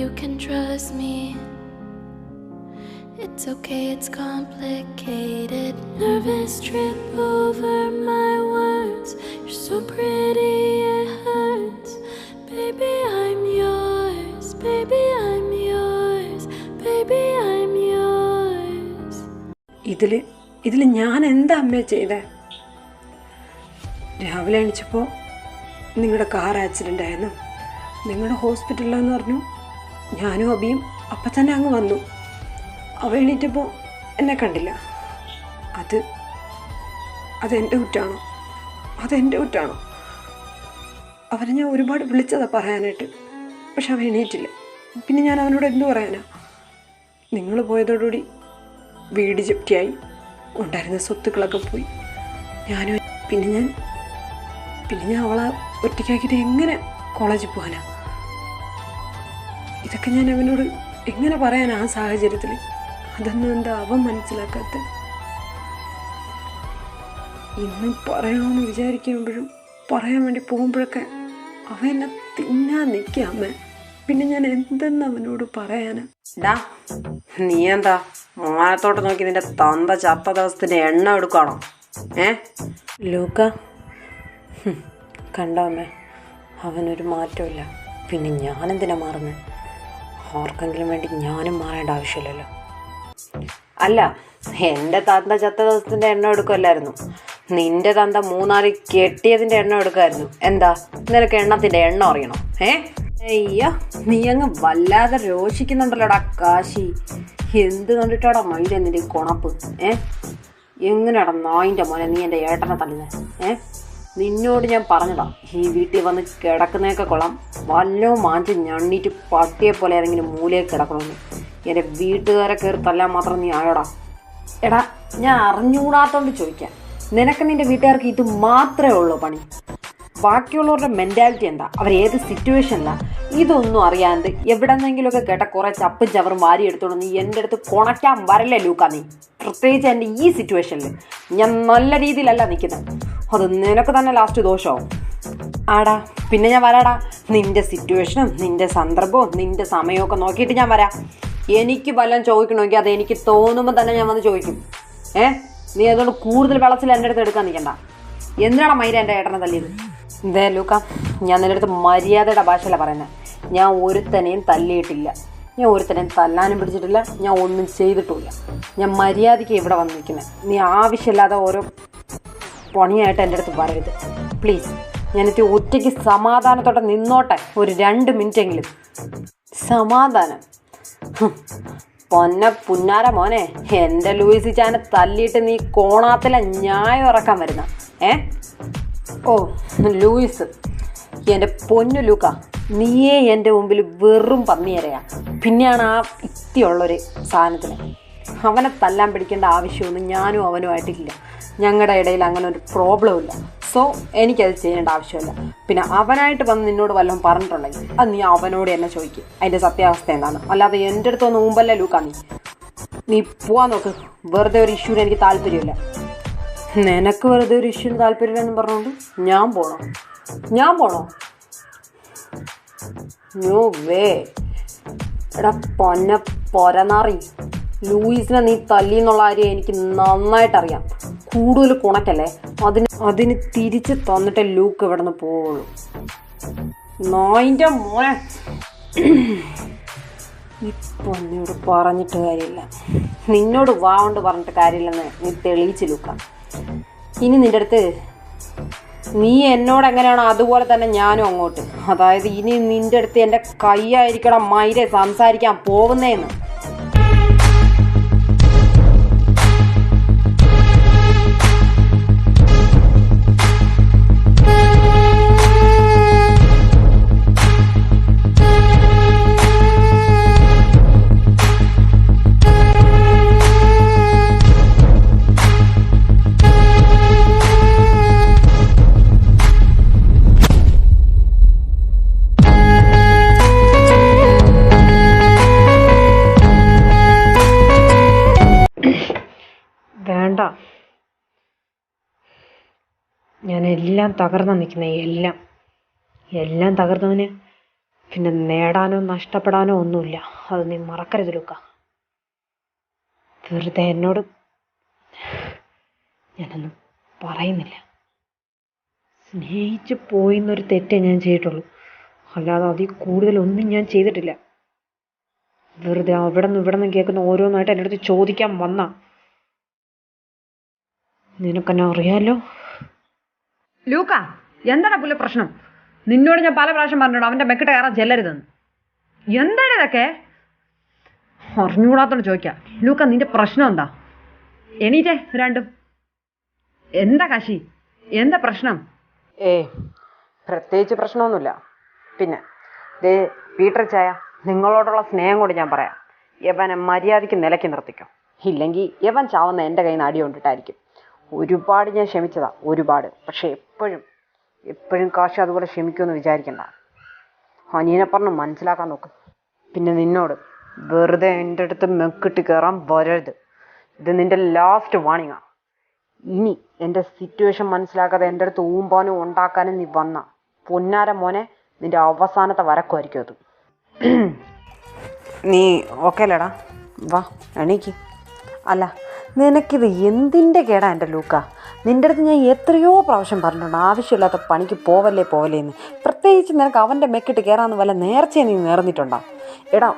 you can trust me. It's okay, it's complicated. Nervous trip over my words. You're so pretty, it hurts. Baby, I'm yours. Baby, I'm yours. Baby, I'm yours. ഇതിൽ ഞാൻ എന്താ അമ്മ ചെയ്തേ? രാവിലെ എണീച്ചപ്പോൾ നിങ്ങളുടെ car accident ആയിരുന്നു, നിങ്ങളുടെ ഹോസ്പിറ്റലിലെന്ന് പറഞ്ഞു. ഞാനും അബിയും അപ്പം തന്നെ അങ്ങ് വന്നു. അവ എണീറ്റപ്പോൾ എന്നെ കണ്ടില്ല. അതെൻ്റെ കുറ്റാണോ? അതെൻ്റെ കുറ്റാണോ? അവരെ ഞാൻ ഒരുപാട് വിളിച്ചതാണ് പറയാനായിട്ട്, പക്ഷെ അവ എണീറ്റില്ല. പിന്നെ ഞാൻ അവനോട് എന്തു പറയാനാ? നിങ്ങൾ പോയതോടുകൂടി വീട് ജപ്തിയായി, ഉണ്ടായിരുന്ന സ്വത്തുക്കളൊക്കെ പോയി. പിന്നെ ഞാൻ അവളെ ഒറ്റയ്ക്കാക്കിയിട്ട് എങ്ങനെ കോളേജിൽ പോകാനാ? ഇതൊക്കെ ഞാൻ അവനോട് എങ്ങനെ പറയാനാ ആ സാഹചര്യത്തിൽ? അതൊന്നും എന്താ അവൻ മനസ്സിലാക്കാത്ത? ഇന്ന് പറയണമെന്ന് വിചാരിക്കുമ്പോഴും പറയാൻ വേണ്ടി പോകുമ്പോഴൊക്കെ അവൻ എന്നെ തിന്നാൻ നിൽക്കുക അമ്മ. പിന്നെ ഞാൻ എന്തെന്ന് അവനോട് പറയാനാ? നീ എന്താ മാനത്തോട്ട് നോക്കി നിന്റെ തന്ത ചത്ത ദിവസത്തിന്റെ എണ്ണ എടുക്കുകയാണോ? ലൂക്ക, കണ്ടോ അമ്മേ, അവനൊരു മാറ്റമില്ല. പിന്നെ ഞാനെന്തിനാ മാറുന്നത്? ആർക്കെങ്കിലും വേണ്ടി ഞാനും മാറേണ്ട ആവശ്യമില്ലല്ലോ. അല്ല, എൻ്റെ തന്ത ചത്ത ദിവസത്തിൻ്റെ എണ്ണം എടുക്കുമല്ലായിരുന്നു, നിന്റെ തന്ത മൂന്നാല് കെട്ടിയതിൻ്റെ എണ്ണം എടുക്കുമായിരുന്നു. എന്താ നിനക്ക് എണ്ണത്തിൻ്റെ എണ്ണം അറിയണം? അയ്യോ, നീ അങ്ങ് വല്ലാതെ രോഷിക്കുന്നുണ്ടല്ലോടാ കാശി. എന്ത് കണ്ടിട്ടാടാ മൈല നിന്റെ കൊണപ്പ്? എങ്ങനെയാടാ നായിൻ്റെ മോനെ നീ എൻ്റെ ഏട്ടനെ തല്ലുന്നത്? നിന്നോട് ഞാൻ പറഞ്ഞതാ, ഈ വീട്ടിൽ വന്ന് കിടക്കുന്നതൊക്കെ കൊള്ളാം, വല്ലോ മാഞ്ച് ഞണ്ണിയിട്ട് പട്ടിയെ പോലെ ഏതെങ്കിലും മൂലയിൽ കിടക്കണമെന്ന്. എൻ്റെ വീട്ടുകാരെ കയറി തല്ലാൻ മാത്രം നീ ആയോടാ? എടാ, ഞാൻ അറിഞ്ഞുകൂടാത്തോണ്ട് ചോദിക്കാം, നിനക്ക് നിൻ്റെ വീട്ടുകാർക്ക് ഇത് മാത്രമേ ഉള്ളൂ പണി? ബാക്കിയുള്ളവരുടെ മെൻറ്റാലിറ്റി എന്താ? അവരേത് സിറ്റുവേഷനിലാണ്? ഇതൊന്നും അറിയാണ്ട് എവിടെന്നെങ്കിലുമൊക്കെ കേട്ട കുറേ ചപ്പും ചവറും വാരി എടുത്തോണ്ട് നീ എൻ്റെ അടുത്ത് കൊണയ്ക്കാൻ വരല്ലേ ലൂക്ക നീ? പ്രത്യേകിച്ച് എൻ്റെ ഈ സിറ്റുവേഷനിൽ ഞാൻ നല്ല രീതിയിലല്ല നിൽക്കുന്നത്. അത് നിനക്ക് തന്നെ ലാസ്റ്റ് ദോഷമാവും. ആടാ, പിന്നെ ഞാൻ വരാടാ. നിൻ്റെ സിറ്റുവേഷനും നിൻ്റെ സന്ദർഭവും നിൻ്റെ സമയമൊക്കെ നോക്കിയിട്ട് ഞാൻ വരാം. എനിക്ക് വല്ലതും ചോദിക്കണമെങ്കിൽ അത് എനിക്ക് തോന്നുമ്പോൾ തന്നെ ഞാൻ വന്ന് ചോദിക്കും. നീ അതുകൊണ്ട് കൂടുതൽ വെള്ളത്തിൽ എൻ്റെ അടുത്ത് എടുക്കാൻ നിൽക്കണ്ട. എന്തിനാണ് മൈര എൻ്റെ ഏട്ടനെ തല്ലിയത്? ഇതേ ലൂക്ക, ഞാൻ നിൻ്റെ അടുത്ത് മര്യാദയുടെ ഭാഷയല്ല പറയുന്നത്. ഞാൻ ഒരുത്തനെയും തല്ലിയിട്ടില്ല, ഞാൻ ഒരുത്തനെയും തല്ലാനും പിടിച്ചിട്ടില്ല, ഞാൻ ഒന്നും ചെയ്തിട്ടുമില്ല. ഞാൻ മര്യാദയ്ക്ക് ഇവിടെ വന്ന് നിൽക്കുന്നത്. നീ ആവശ്യമില്ലാതെ ഓരോ പണിയായിട്ട് എൻ്റെ അടുത്ത് വരരുത് പ്ലീസ്. ഞാനിത് ഒറ്റയ്ക്ക് സമാധാനത്തോടെ നിന്നോട്ടെ ഒരു 2 മിനിറ്റെങ്കിലും. സമാധാനം? പുന്നാര മോനെ, എൻ്റെ ലൂയിസി ചാനെ തല്ലിയിട്ട് നീ കോണാത്തിലെ ന്യായം ഇറക്കാൻ വരുന്ന? ഓ ലൂയിസ്, എൻ്റെ പൊന്നു ലൂക്ക, നീയേ എൻ്റെ മുമ്പിൽ വെറും പന്നിയരയാ. പിന്നെയാണ് ആ ഇത്തിയുള്ളൊരു സാധനത്തിന്. അവനെ തല്ലാൻ പിടിക്കേണ്ട ആവശ്യമൊന്നും ഞാനും അവനുമായിട്ടില്ല. ഞങ്ങളുടെ ഇടയിൽ അങ്ങനെ ഒരു പ്രോബ്ലം ഇല്ല. സോ എനിക്കത് ചെയ്യേണ്ട ആവശ്യമില്ല. പിന്നെ അവനായിട്ട് വന്ന് നിന്നോട് വല്ലതും പറഞ്ഞിട്ടുണ്ടെങ്കിൽ അത് നീ അവനോട് തന്നെ ചോദിക്കും അതിൻ്റെ സത്യാവസ്ഥ എന്താണ്. അല്ലാതെ എൻ്റെ അടുത്തൊന്ന് മുമ്പല്ലേ ലൂക്കാ നീ പോവാൻ നോക്ക്. വെറുതെ ഒരു ഇഷ്യൂവിന് എനിക്ക് താല്പര്യമില്ല. നിനക്ക് വെറുതെ ഒരു ഇഷ്യൂവിന് താല്പര്യമില്ലെന്ന് പറഞ്ഞുകൊണ്ട് ഞാൻ പോണോ? No way. എടാ പൊരനാറി, ലൂയിസിനെ നീ തല്ലി എന്നുള്ള കാര്യം എനിക്ക് നന്നായിട്ടറിയാം. കൂടുതൽ കുണക്കല്ലേ, അതിന് തിരിച്ച് തന്നിട്ടേ ലൂക്ക് ഇവിടെ നിന്ന് പോവുള്ളൂ. നായിൻ്റെ മോനെ, ഇപ്പം എന്നോട് പറഞ്ഞിട്ട് കാര്യമില്ല, നിന്നോട് വാ പറഞ്ഞിട്ട് കാര്യമില്ലെന്ന് നീ തെളിയിച്ച് ലൂക്ക. ഇനി നിൻ്റെ അടുത്ത് നീ എന്നോട് എങ്ങനെയാണോ അതുപോലെ തന്നെ ഞാനും അങ്ങോട്ട്. അതായത് ഇനി നിൻ്റെ അടുത്ത് എൻ്റെ കൈയായിരിക്കണം മൈരെ സംസാരിക്കാൻ പോകുന്നതെന്ന്. വേണ്ട, ഞാൻ എല്ലാം തകർന്നു നിൽക്കുന്ന എല്ലാം തകർന്നവന് പിന്നെ നേടാനോ നഷ്ടപ്പെടാനോ ഒന്നുമില്ല. അത് നീ മറക്കരുത് ലൂക്ക. വെറുതെ എന്നോട് ഞാനൊന്നും പറയുന്നില്ല. സ്നേഹിച്ച് പോയിന്നൊരു തെറ്റേ ഞാൻ ചെയ്തിട്ടുള്ളൂ, അല്ലാതെ അതിൽ കൂടുതലൊന്നും ഞാൻ ചെയ്തിട്ടില്ല. വെറുതെ അവിടെ നിന്ന് കേൾക്കുന്ന ഓരോന്നായിട്ട് എൻ്റെ അടുത്ത് ചോദിക്കാൻ വന്ന നിനക്കെന്നെ അറിയാലോ. ലൂക്ക, എന്താണ് പുല്ല പ്രശ്നം? നിന്നോട് ഞാൻ പല പ്രാവശ്യം പറഞ്ഞോളൂ അവൻ്റെ മെക്കിട്ട് കയറാൻ ചെല്ലരുതെന്ന്. എന്താണ് ഇതൊക്കെ? അറിഞ്ഞുകൂടാത്തോണ്ട് ചോദിക്കാം. ലൂക്ക, നിന്റെ പ്രശ്നം എന്താ? എണീറ്റേ രണ്ടും. എന്താ കാശി, എന്താ പ്രശ്നം? പ്രത്യേകിച്ച് പ്രശ്നമൊന്നുമില്ല. പിന്നെ പീറ്റർ ചായ, നിങ്ങളോടുള്ള സ്നേഹം കൊണ്ട് ഞാൻ പറയാം, യവനെ മര്യാദയ്ക്ക് നിലയ്ക്ക് നിർത്തിക്കോ. ഇല്ലെങ്കിൽ യവൻ ചാവുന്ന എൻ്റെ കയ്യിൽ നിന്ന് അടി കൊണ്ടിട്ടായിരിക്കും. ഒരുപാട് ഞാൻ ക്ഷമിച്ചതാ, ഒരുപാട്. പക്ഷെ എപ്പോഴും കാശ് അതുപോലെ ക്ഷമിക്കുമെന്ന് വിചാരിക്കണ്ട. അനിയനെ പറഞ്ഞ് മനസ്സിലാക്കാൻ നോക്ക്. പിന്നെ നിന്നോട് വെറുതെ എൻ്റെ അടുത്ത് മെക്കിട്ട് കയറാൻ വരരുത്. ഇത് നിൻ്റെ ലാസ്റ്റ് വാണിങ്ങാ. ഇനി എൻ്റെ സിറ്റുവേഷൻ മനസ്സിലാക്കാതെ എൻ്റെ അടുത്ത് ഊമ്പാനും ഉണ്ടാക്കാനും നീ വന്ന പൊന്നാര മോനെ, നിൻ്റെ അവസാനത്തെ വരക്കുമായിരിക്കും അത്. നീ ഓക്കെ അല്ലേടാ? വാ എണീക്ക്. അല്ല, നിനക്കിത് എന്തിൻ്റെ കേടാ എൻ്റെ ലൂക്ക? നിൻ്റെ അടുത്ത് ഞാൻ എത്രയോ പ്രാവശ്യം പറഞ്ഞിട്ടുണ്ട് ആവശ്യമില്ലാത്ത പണിക്ക് പോവല്ലേ എന്ന്. പ്രത്യേകിച്ച് നിനക്ക് അവൻ്റെ മെക്കിട്ട് കയറാമെന്ന് വല്ല നേർച്ചയെ നീ നേർന്നിട്ടുണ്ടോ? എടാ,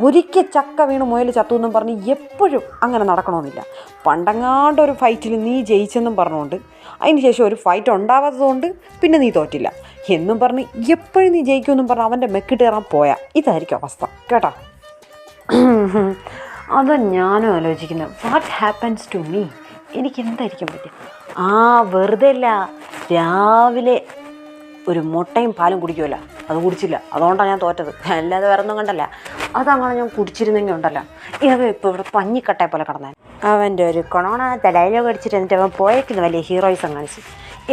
ഒരിക്കൽ ചക്ക വീണ് മുയൽ ചത്തു എന്നും പറഞ്ഞ് എപ്പോഴും അങ്ങനെ നടക്കണമെന്നില്ല. പണ്ടങ്ങാണ്ടൊരു ഫൈറ്റിൽ നീ ജയിച്ചെന്നും പറഞ്ഞുകൊണ്ട് അതിന് ശേഷം ഒരു ഫൈറ്റ് ഉണ്ടാവാത്തതുകൊണ്ട് പിന്നെ നീ തോറ്റില്ല എന്നും പറഞ്ഞ് എപ്പോഴും നീ ജയിക്കുമെന്നും പറഞ്ഞ് അവൻ്റെ മെക്കിട്ട് കയറാൻ പോയാൽ ഇതായിരിക്കും അവസ്ഥ കേട്ടോ. അതാ ഞാനും ആലോചിക്കുന്നത്. What happens to me? എനിക്ക് എന്തായിരിക്കും പറ്റുക? വെറുതെ അല്ല, രാവിലെ ഒരു മുട്ടയും പാലും കുടിക്കുമല്ലോ, അത് കുടിച്ചില്ല, അതുകൊണ്ടാണ് ഞാൻ തോറ്റത്. അല്ലാതെ വേറെ ഒന്നും കണ്ടല്ല. അതങ്ങനെ ഞാൻ കുടിച്ചിരുന്നെങ്കിൽ ഉണ്ടല്ലോ, ഇവ ഇപ്പോൾ ഇവിടെ പഞ്ഞിക്കട്ടയെ പോലെ കിടന്നാൽ. അവൻ്റെ ഒരു കൊണോണത്തെ ഡയലോഗ് അടിച്ചിട്ട് എന്നിട്ട് അവൻ പോയേക്കുന്ന വലിയ ഹീറോയിസം കാണിച്ച്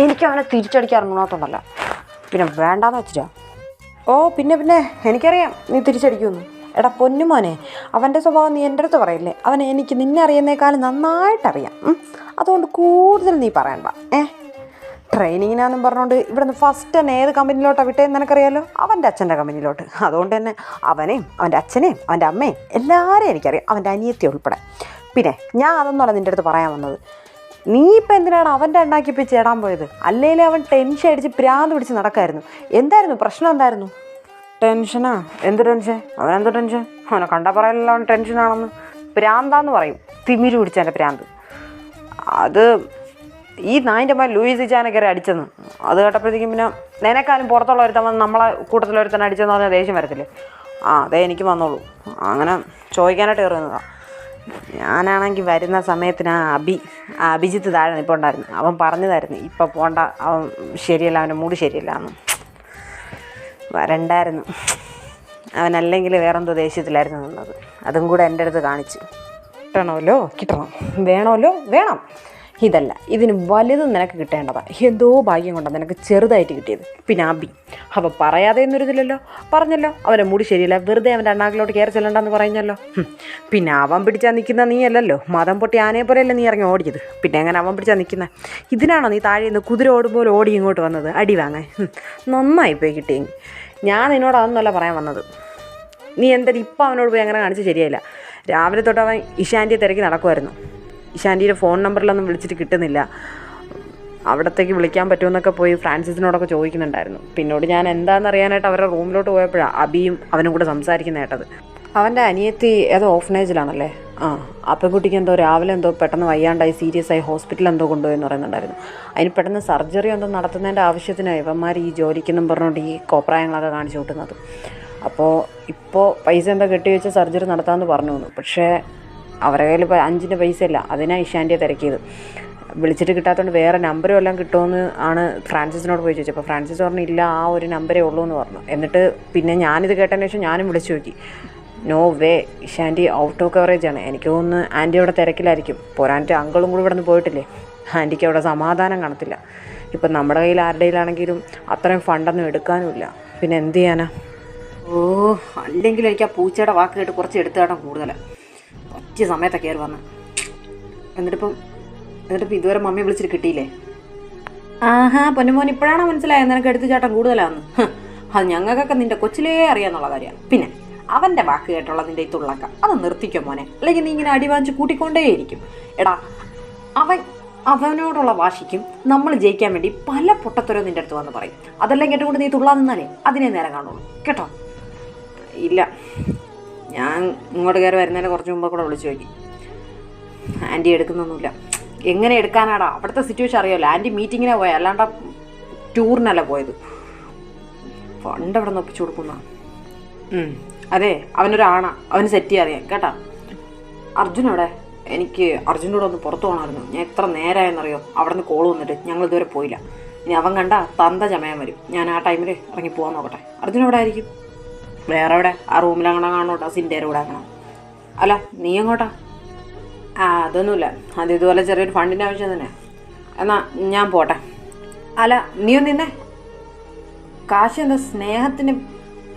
എനിക്ക് അവനെ തിരിച്ചടിക്കാറുണ്ടല്ലോ. പിന്നെ വേണ്ടാന്ന് വെച്ചിട്ടാ. പിന്നെ എനിക്കറിയാം നീ തിരിച്ചടിക്കുമെന്ന്. എടാ പൊന്നുമോനെ, അവൻ്റെ സ്വഭാവം നീ എൻ്റെ അടുത്ത് പറയില്ലേ? അവനെ എനിക്ക് നിന്നെ അറിയുന്നേക്കാളും നന്നായിട്ടറിയാം. അതുകൊണ്ട് കൂടുതൽ നീ പറയണ്ട. ട്രെയിനിങ്ങിനാന്നും പറഞ്ഞുകൊണ്ട് ഇവിടുന്ന് ഫസ്റ്റ് തന്നെ ഏത് കമ്പനിയിലോട്ടാണ് വിട്ടതെന്ന് നിനക്കറിയാലോ? അവൻ്റെ അച്ഛൻ്റെ കമ്പനിയിലോട്ട്. അതുകൊണ്ട് തന്നെ അവനെയും അവൻ്റെ അച്ഛനെയും അവൻ്റെ അമ്മയും എല്ലാവരെയും എനിക്കറിയാം, അവൻ്റെ അനിയത്തി ഉൾപ്പെടെ. പിന്നെ ഞാൻ അതൊന്നുമല്ല നിൻ്റെ അടുത്ത് പറയാൻ വന്നത്. നീ ഇപ്പം എന്തിനാണ് അവൻ്റെ എണ്ണാക്കിപ്പിച്ച് ചേടാൻ പോയത്? അല്ലെങ്കിൽ അവൻ ടെൻഷൻ അടിച്ച് പ്രാന്ത് പിടിച്ച് നടക്കായിരുന്നു. എന്തായിരുന്നു പ്രശ്നം? എന്തായിരുന്നു? ടെൻഷനാ? എന്ത് ടെൻഷൻ? അവനെന്തോ ടെൻഷൻ? അവനെ കണ്ടാൽ പറയലല്ലോ അവൻ ടെൻഷനാണെന്ന്. പ്രാന്താന്ന് പറയും, തിമിര് പിടിച്ചതിൻ്റെ പ്രാന്ത്. അത് ഈ നായിൻ്റെ അമ്മ ലൂയിസ് ചാനെ കയറി അടിച്ചെന്ന് അത് കേട്ടപ്പോഴത്തേക്കും പിന്നെ നിനക്കാലും പുറത്തുള്ള ഒരുത്തൻ വന്ന് നമ്മളെ കൂട്ടത്തിലൊരുത്തൻ അടിച്ചെന്ന് പറഞ്ഞാൽ ദേഷ്യം വരത്തില്ലേ? അതേ എനിക്ക് വന്നോളൂ. അങ്ങനെ ചോദിക്കാനായിട്ട് കയറുന്നതാണ്. ഞാനാണെങ്കിൽ വരുന്ന സമയത്തിന് അഭിജിത്ത് താഴെ ഇപ്പോൾ ഉണ്ടായിരുന്നു. അവൻ പറഞ്ഞതായിരുന്നു ഇപ്പം പോണ്ട, അവൻ ശരിയല്ല, അവൻ്റെ മൂഡ് ശരിയല്ല എന്ന്. വരണ്ടായിരുന്നു. അവനല്ലെങ്കിൽ വേറെന്തോ ദേഷ്യത്തിലായിരുന്നു നിന്നത്. അതും കൂടെ എൻ്റെ അടുത്ത് കാണിച്ച്. കിട്ടണം, വേണം. ഇതല്ല, ഇതിന് വലുതും നിനക്ക് കിട്ടേണ്ടതാണ്. എന്തോ ഭാഗ്യം കൊണ്ടാണ് നിനക്ക് ചെറുതായിട്ട് കിട്ടിയത്. പിന്നെ അവൻ പറയാതെ എന്നൊരിതില്ലല്ലോ, പറഞ്ഞല്ലോ അവൻ്റെ മൂടി ശരിയല്ല, വെറുതെ അവൻ്റെ അണ്ണാക്കിലോട്ട് കയറി ചെല്ലണ്ടെന്ന് പറഞ്ഞല്ലോ. പിന്നെ അവൻ പിടിച്ചാൽ നിൽക്കുന്ന നീ അല്ലല്ലോ, മതം പൊട്ടി ആനയെ പോലെയല്ലേ നീ ഇറങ്ങി ഓടിയത്. പിന്നെ എങ്ങനെ അവൻ പിടിച്ചാൽ നിൽക്കുന്നത്? ഇതിനാണോ നീ താഴെ നിന്ന് കുതിര ഓടുമ്പോൾ ഓടി ഇങ്ങോട്ട് വന്നത് അടി വാങ്ങാൻ? നന്നായിപ്പോയി കിട്ടിയെങ്കിൽ. ഞാൻ നിന്നോട് അതൊന്നുമല്ല പറയാൻ വന്നത്. നീ എന്തായാലും ഇപ്പം അവനോട് പോയി അങ്ങനെ കാണിച്ച് ശരിയായില്ല. രാവിലെ തൊട്ട് അവൻ ഇഷാൻ്റിയെ തിരക്കി നടക്കുമായിരുന്നു. ഇഷാൻ്റിയുടെ ഫോൺ നമ്പറിലൊന്നും വിളിച്ചിട്ട് കിട്ടുന്നില്ല. അവിടത്തേക്ക് വിളിക്കാൻ പറ്റുമെന്നൊക്കെ പോയി ഫ്രാൻസിസിനോടൊക്കെ ചോദിക്കുന്നുണ്ടായിരുന്നു. പിന്നോട് ഞാൻ എന്താണെന്നറിയാനായിട്ട് അവരുടെ റൂമിലോട്ട് പോയപ്പോഴാണ് അബിയും അവനും കൂടെ സംസാരിക്കുന്ന കേട്ടത്. അവൻ്റെ അനിയത്തി ഏതോ ഓഫനേജിലാണല്ലേ? ആ പെൺകുട്ടിക്ക് എന്തോ രാവിലെ എന്തോ പെട്ടെന്ന് വയ്യാണ്ടായി സീരിയസ് ആയി ഹോസ്പിറ്റലിൽ എന്തോ കൊണ്ടുപോയെന്ന് പറയുന്നുണ്ടായിരുന്നു. അതിന് പെട്ടെന്ന് സർജറി എന്തോ നടത്തുന്നതിൻ്റെ ആവശ്യത്തിന് ഇവന്മാർ ഈ ജോലിക്കെന്നും പറഞ്ഞുകൊണ്ട് ഈ കോപ്രായങ്ങളൊക്കെ കാണിച്ചു കൂട്ടുന്നത്. അപ്പോൾ ഇപ്പോൾ പൈസ എന്തോ കെട്ടി വെച്ച് സർജറി നടത്താമെന്ന് പറഞ്ഞു വന്നു. പക്ഷേ അവരുടെ കയ്യിൽ ഇപ്പോൾ 5 പൈസ ഇല്ല. അതിനാണ് ഇഷാൻ്റിയെ തിരക്കിയത്. വിളിച്ചിട്ട് കിട്ടാത്തതുകൊണ്ട് വേറെ നമ്പരും എല്ലാം കിട്ടുമെന്ന് ആണ് ഫ്രാൻസിസിനോട് പോയി ചോദിച്ചത്. അപ്പോൾ ഫ്രാൻസിസ് പറഞ്ഞു ഇല്ല, ആ ഒരു നമ്പരേ ഉള്ളൂ എന്ന് പറഞ്ഞു. എന്നിട്ട് പിന്നെ ഞാനിത് കേട്ടതിന് ശേഷം ഞാനും വിളിച്ചു നോക്കി. നോ വേ, ഇഷാൻ്റി ഔട്ട് ഓഫ് കവറേജാണ്. എനിക്ക് തോന്നുന്നു ആൻറ്റി അവിടെ തിരക്കിലായിരിക്കും. പോരാൻ്റെ അങ്കിളും കൂടി ഇവിടെ നിന്ന് പോയിട്ടില്ലേ, ആൻറ്റിക്ക് അവിടെ സമാധാനം കാണത്തില്ല. ഇപ്പം നമ്മുടെ കയ്യിൽ ആരുടെയിലാണെങ്കിലും അത്രയും ഫണ്ടൊന്നും എടുക്കാനുമില്ല. പിന്നെ എന്ത് ചെയ്യാനാ? അല്ലെങ്കിൽ എനിക്ക് ആ പൂച്ചയുടെ വാക്ക് കേട്ട് കുറച്ച് എടുത്തുകാട്ടാൻ കൂടുതലാണ്. പറ്റിയ സമയത്തൊക്കെ കയറി വന്ന്. എന്നിട്ടിപ്പം ഇതുവരെ മമ്മി വിളിച്ചിട്ട് കിട്ടിയില്ലേ? പൊന്നുമോൻ ഇപ്പോഴാണോ മനസ്സിലായത് നിനക്ക് എടുത്തു ചാട്ടം കൂടുതലാന്ന്? അത് ഞങ്ങൾക്കൊക്കെ നിന്റെ കൊച്ചിലേ അറിയാന്നുള്ള കാര്യമാണ്. പിന്നെ അവൻ്റെ വാക്ക് കേട്ടുള്ള നിന്റെ ഈ തുള്ളക്ക അത് നിർത്തിക്കോ മോനെ, അല്ലെങ്കിൽ നീ ഇങ്ങനെ അടിവാഞ്ച് കൂട്ടിക്കൊണ്ടേയിരിക്കും. എടാ അവനോടുള്ള വാശിക്കും നമ്മൾ ജയിക്കാൻ വേണ്ടി പല പൊട്ടത്തരവും നിന്റെ അടുത്ത് വന്ന് പറയും. അതെല്ലാം കേട്ടുകൊണ്ട് നീ തുള്ളാൻ നിന്നാലേ അതിനെ നേരം കാണുള്ളൂ കേട്ടോ. ഇല്ല, ഞാൻ ഇങ്ങോട്ട് കയറി വരുന്നതിന് കുറച്ച് മുമ്പ് കൂടെ വിളിച്ചു നോക്കി. ആൻറ്റി എടുക്കുന്നൊന്നുമില്ല. എങ്ങനെ എടുക്കാനാടാ, അവിടുത്തെ സിറ്റുവേഷൻ അറിയാമല്ലോ. ആൻറ്റി മീറ്റിങ്ങിനെ പോയത്, അല്ലാണ്ട് ടൂറിനല്ല പോയത്. ഫണ്ട് അവിടെ നിന്ന് ഒപ്പിച്ചു കൊടുക്കുന്ന. അതെ, അവനൊരാണാ, അവന് സെറ്റ് ചെയ്യാൻ അറിയാം കേട്ടാ. അർജുനവിടെ? എനിക്ക് അർജുനോട് കൂടെ ഒന്ന് പുറത്തു പോകണമായിരുന്നു. ഞാൻ എത്ര നേരമായെന്നറിയോ അവിടെ നിന്ന് കോൾ വന്നിട്ട്. ഞങ്ങൾ ഇതുവരെ പോയില്ല. ഇനി അവൻ കണ്ട തന്ത ചമയാൻ വരും. ഞാൻ ആ ടൈമിൽ ഇറങ്ങി പോകാൻ നോക്കട്ടെ. അർജുന എവിടെ ആയിരിക്കും? വേറെ എവിടെ? ആ റൂമിലങ്ങനെ കാണോട്ടാ, സിൻ്റെ കൂടെ ആക്കണം. അല്ല നീ എങ്ങോട്ടാ? അതൊന്നുമില്ല, അത് ഇതുപോലെ ചെറിയൊരു ഫണ്ടിൻ്റെ ആവശ്യം തന്നെ. എന്നാ ഞാൻ പോട്ടെ. അല്ല നീ ഒന്ന് നിന്നെ. കാശ് എന്താ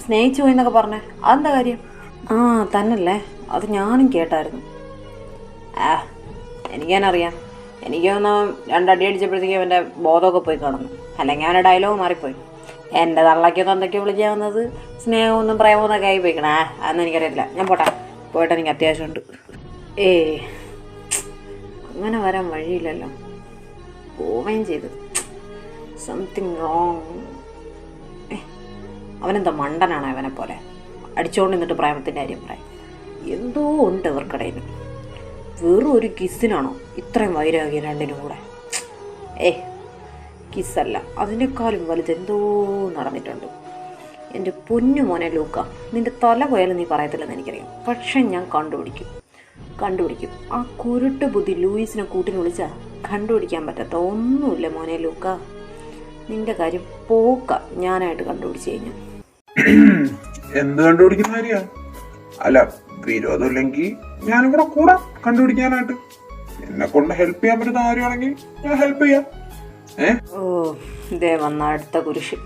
സ്നേഹിച്ചു പോയി എന്നൊക്കെ പറഞ്ഞേ, അതെന്താ കാര്യം? തന്നല്ലേ, അത് ഞാനും കേട്ടായിരുന്നു. എനിക്കതിനറിയാം. എനിക്ക് തോന്നുന്നു 2 അടി അടിച്ചപ്പോഴത്തേക്കും അവൻ്റെ ബോധമൊക്കെ പോയി കാണുന്നു. അല്ലെങ്കിൽ അവൻ്റെ ഡയലോഗ് മാറിപ്പോയി. എൻ്റെ തള്ളയ്ക്കോ എന്തൊക്കെയോ വിളിക്കാൻ വന്നത് സ്നേഹമൊന്നും പ്രേമമൊന്നൊക്കെ ആയി പോയിക്കണേ, അതൊന്നും എനിക്കറിയത്തില്ല. ഞാൻ പോയിട്ട് എനിക്ക് അത്യാവശ്യമുണ്ട്. അങ്ങനെ വരാൻ വഴിയില്ലല്ലോ. പോവുകയും ചെയ്തു. Something wrong. അവനെന്താ മണ്ടനാണ് അവനെ പോലെ അടിച്ചുകൊണ്ട് നിന്നിട്ട് പ്രേമത്തിൻ്റെ കാര്യം പറയാം. എന്തോ ഉണ്ട് ഇവർക്കിടയിൽ. വെറും ഒരു കിസ്സിനാണോ ഇത്രയും വൈരാഗ്യം രണ്ടിനും കൂടെ? കിസ്സല്ല, അതിനേക്കാളും വലുതെന്തോ നടന്നിട്ടുണ്ട്. എൻ്റെ പൊന്നു മോനെ ലൂക്ക, നിൻ്റെ തല പോയാലും നീ പറയത്തില്ലെന്ന് എനിക്കറിയാം. പക്ഷെ ഞാൻ കണ്ടുപിടിക്കും. ആ കുരുട്ട് ബുദ്ധി ലൂയിസിനെ കൂട്ടിന് വിളിച്ചാൽ കണ്ടുപിടിക്കാൻ പറ്റാത്ത ഒന്നുമില്ല മോനെ ലൂക്ക. നിന്റെ കാര്യം പോക്ക ഞാനായിട്ട് കണ്ടുപിടിച്ച് കഴിഞ്ഞാൽ. എന്ത് കണ്ടുപിടിക്കുന്ന കാര്യ? അല്ല, വിരോധമില്ലെങ്കിൽ ഞാനിവിടെ കൂടെ കണ്ടുപിടിക്കാനായിട്ട്. എന്നെ കൊണ്ട് ഹെൽപ്പ് ചെയ്യാൻ പറ്റുന്ന കാര്യമാണെങ്കിൽ ഞാൻ ഹെൽപ്പ് ചെയ്യാം. ഇതേ വന്ന അടുത്ത കുരിശ്.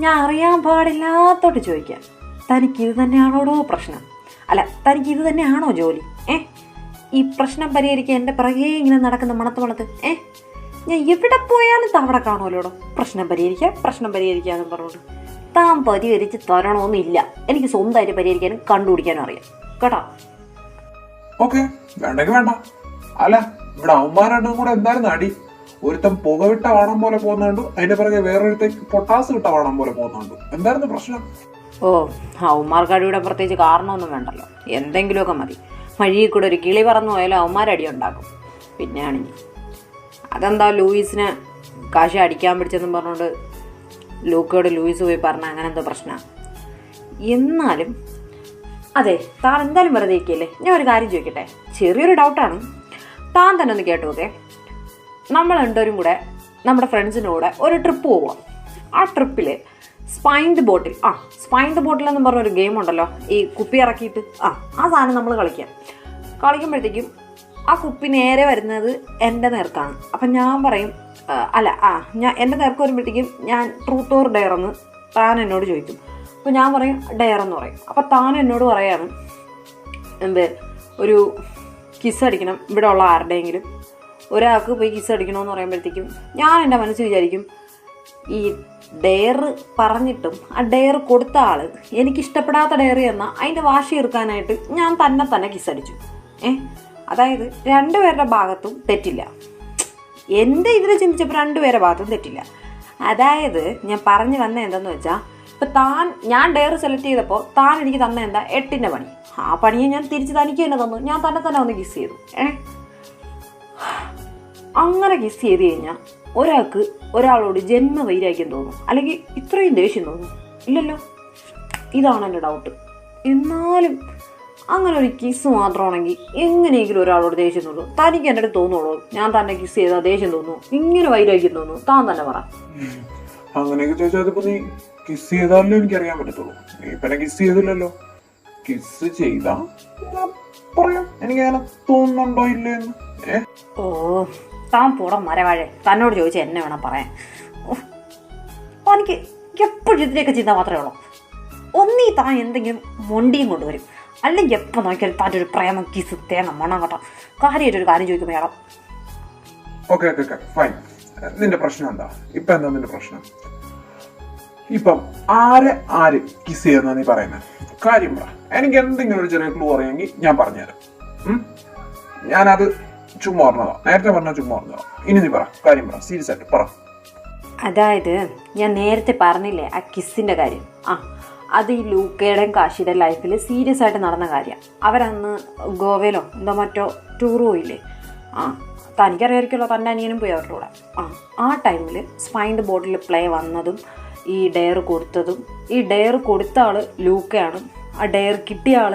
ഞാൻ അറിയാൻ പാടില്ലാത്തോട്ട് ചോദിക്കാം, തനിക്കിത് തന്നെയാണോടോ പ്രശ്നം? അല്ല, തനിക്കിത് തന്നെയാണോ ജോലി? ഈ പ്രശ്നം പരിഹരിക്കാൻ എൻ്റെ പിറകെ ഇങ്ങനെ നടക്കുന്ന മണത്ത് ഞാൻ എവിടെ പോയാലും തവണ കാണുമല്ലോടോ. പ്രശ്നം പരിഹരിക്കാന്നും പറഞ്ഞോണ്ട് താൻ പരിഹരിച്ച് തരണമെന്നില്ല. എനിക്ക് സ്വന്തമായിട്ട് പരിഹരിക്കാനും കണ്ടുപിടിക്കാനും അറിയാം കേട്ടോ. ഓക്കെ, വേണ്ടെങ്കിൽ വേണ്ട. അല്ല, ഇവിടെ അവന്മാരും കൂടെ എന്തായാലും അടി. ഒരുത്തം പുകവിട്ട വാണം പോലെ പോകുന്നുണ്ട്, അതിന്റെ പിറകെ വേറൊരുത്തേക്ക് പൊട്ടാസ് വിട്ട വാണം പോലെ പോകുന്നുണ്ട്. എന്തായിരുന്നു പ്രശ്നം? അവന്മാർക്കടിയുടെ പ്രത്യേകിച്ച് കാരണമൊന്നും വേണ്ടല്ലോ, എന്തെങ്കിലുമൊക്കെ മതി. വഴിയിൽ കൂടെ ഒരു കിളി പറന്നു പോയാലും അവന്മാരടി ഉണ്ടാക്കും. പിന്നെയാണെങ്കിൽ അതെന്താ ലൂയിസിനെ കാശ് അടിക്കാൻ പിടിച്ചെന്നും പറഞ്ഞുകൊണ്ട് ലൂക്കയോട് ലൂയിസ് പോയി പറഞ്ഞ അങ്ങനെ എന്തോ പ്രശ്നമാണ്. എന്നാലും അതെ, താൻ എന്തായാലും വെറുതെ ഇരിക്കല്ലേ. ഞാൻ ഒരു കാര്യം ചോദിക്കട്ടെ, ചെറിയൊരു ഡൗട്ടാണ്, താൻ തന്നെ ഒന്ന് കേട്ടു നോക്കേ. നമ്മൾ രണ്ടുപേരും കൂടെ നമ്മുടെ ഫ്രണ്ട്സിൻ്റെ കൂടെ ഒരു ട്രിപ്പ് പോവാം. ആ ട്രിപ്പിൽ സ്പൈൻഡ് ബോട്ടിൽ എന്നും പറഞ്ഞൊരു ഗെയിം ഉണ്ടല്ലോ, ഈ കുപ്പി ഇറക്കിയിട്ട് ആ സാധനം നമ്മൾ കളിക്കുമ്പോഴത്തേക്കും ആ കുപ്പി നേരെ വരുന്നത് എൻ്റെ നേർക്കാണ്. അപ്പം ഞാൻ പറയും ഞാൻ എൻ്റെ നേർക്ക് വരുമ്പോഴത്തേക്കും ഞാൻ ട്രൂത്ത് ഓർ ഡെയർ എന്ന് താൻ എന്നോട് ചോദിക്കും. അപ്പോൾ ഞാൻ പറയും ഡെയർ എന്ന് പറയും. അപ്പോൾ താൻ എന്നോട് പറയാണ് ഒരു കിസ് അടിക്കണം, ഇവിടെ ഉള്ള ആരുടെയെങ്കിലും ഒരാൾക്ക് പോയി കിസ് അടിക്കണമെന്ന് പറയുമ്പോഴത്തേക്കും ഞാൻ എൻ്റെ മനസ്സിൽ വിചാരിക്കും, ഈ ഡെയർ പറഞ്ഞിട്ടും ആ ഡെയർ കൊടുത്ത ആൾ എനിക്കിഷ്ടപ്പെടാത്ത ഡെയർ എന്നാൽ അതിൻ്റെ വാശി തീർക്കാനായിട്ട് ഞാൻ തന്നെ കിസ് അടിച്ചു. അതായത് രണ്ടുപേരുടെ ഭാഗത്തും തെറ്റില്ല. എൻ്റെ ഇതിൽ ചിന്തിച്ചപ്പോൾ രണ്ടുപേരുടെ ഭാഗത്തും തെറ്റില്ല. അതായത് ഞാൻ പറഞ്ഞു വന്ന എന്താണെന്ന് വെച്ചാൽ, ഇപ്പം ഞാൻ ഡെയർ സെലക്ട് ചെയ്തപ്പോൾ താൻ എനിക്ക് തന്ന എന്താ 8ൻ്റെ പണി. ആ പണിയെ ഞാൻ തിരിച്ച് തനിക്ക് തന്നെ തന്നു. ഞാൻ തന്നെ ഒന്ന് കിസ് ചെയ്തു. അങ്ങനെ കിസ് ചെയ്ത് കഴിഞ്ഞാൽ ഒരാളോട് ജന്മവൈരാഗ്യം തോന്നും, അല്ലെങ്കിൽ ഇത്രയും ദേഷ്യം തോന്നും? ഇല്ലല്ലോ. ഇതാണ് എൻ്റെ ഡൗട്ട്. എന്നാലും അങ്ങനെ ഒരു കിസ് മാത്രമാണെങ്കിൽ എങ്ങനെയെങ്കിലും ഒരാളോട് ദേഷ്യം തോന്നും? തനിക്ക് എൻ്റെ അടുത്ത് തോന്നുള്ളൂ ഞാൻ തന്നെ കിസ് ചെയ്താൽ ദേഷ്യം തോന്നുന്നു, ഇങ്ങനെ വൈരാഗ്യം തോന്നുന്നു? താൻ തന്നെ പറ. അങ്ങനെയൊക്കെ ചോദിച്ചാൽ അതിപ്പോ നീ കിസ് ചെയ്താലേ എനിക്കറിയാൻ പറ്റത്തുള്ളൂ. നീ ഇപ്പൊ കിസ് ചെയ്തില്ലല്ലോ. കിസ് ചെയ്താ പറയാം എനിക്കങ്ങനെ തോന്നുന്നുണ്ടോ ഇല്ലേന്ന്. താൻ പോടാൻ മരവാഴ. തന്നോട് ചോദിച്ചാൽ എന്നെ വേണം പറയാൻ. എനിക്ക് എപ്പോഴും ഇതിലേക്ക് ചിന്ത മാത്രമേ ഉള്ളൂ. ഒന്നീ താൻ എന്തെങ്കിലും മൊണ്ടിയും കൊണ്ടുവരും, അല്ലെങ്കിൽ എപ്പോൾ നോക്കിയാലും താൻ്റെ ഒരു പ്രേമം കിസ് തേങ്ങ മണം കേട്ടോ. കാര്യമായിട്ടൊരു കാര്യം ചോദിക്കുമ്പോൾ വേണം. Okay fine. നിന്റെ പ്രശ്നം എന്താ? ഇപ്പൊ എന്താ നിന്റെ പ്രശ്നം? ഇപ്പം ആര് കിസ് ചെയ്യുന്ന നീ പറയുന്നത്? കാര്യം പറ. എനിക്ക് എന്തെങ്കിലും ഒരു ചെറിയ ക്ലൂ അറിയാമെങ്കിൽ ഞാൻ പറഞ്ഞുതരാം. ഞാനത് ചുമ്മാ പറഞ്ഞതാ, നേരത്തെ പറഞ്ഞാൽ ചുമ്മാ പറഞ്ഞതാ. ഇനി നീ പറ, കാര്യം പറ, സീരിയസ് ആയിട്ട് പറ. അതായത് ഞാൻ നേരത്തെ പറഞ്ഞില്ലേ ആ കിസ്സിൻ്റെ കാര്യം, അത് ഈ ലൂക്കയുടെയും കാശിയുടെയും ലൈഫിൽ സീരിയസ് ആയിട്ട് നടന്ന കാര്യമാണ്. അവരന്ന് ഗോവയിലോ എന്തോ മറ്റോ ടൂർ പോയില്ലേ? തനിക്കറിയായിരിക്കുമല്ലോ, തൻ്റെ അനിയനും പോയി അവരുടെ കൂടെ. ആ ടൈമിൽ സ്പൈൻഡ് ബോട്ടിൽ പ്ലേ വന്നതും ഈ ഡെയർ കൊടുത്തതും, ഈ ഡെയർ കൊടുത്ത ആൾ ലൂക്കയാണ്, ആ ഡെയർ കിട്ടിയ ആൾ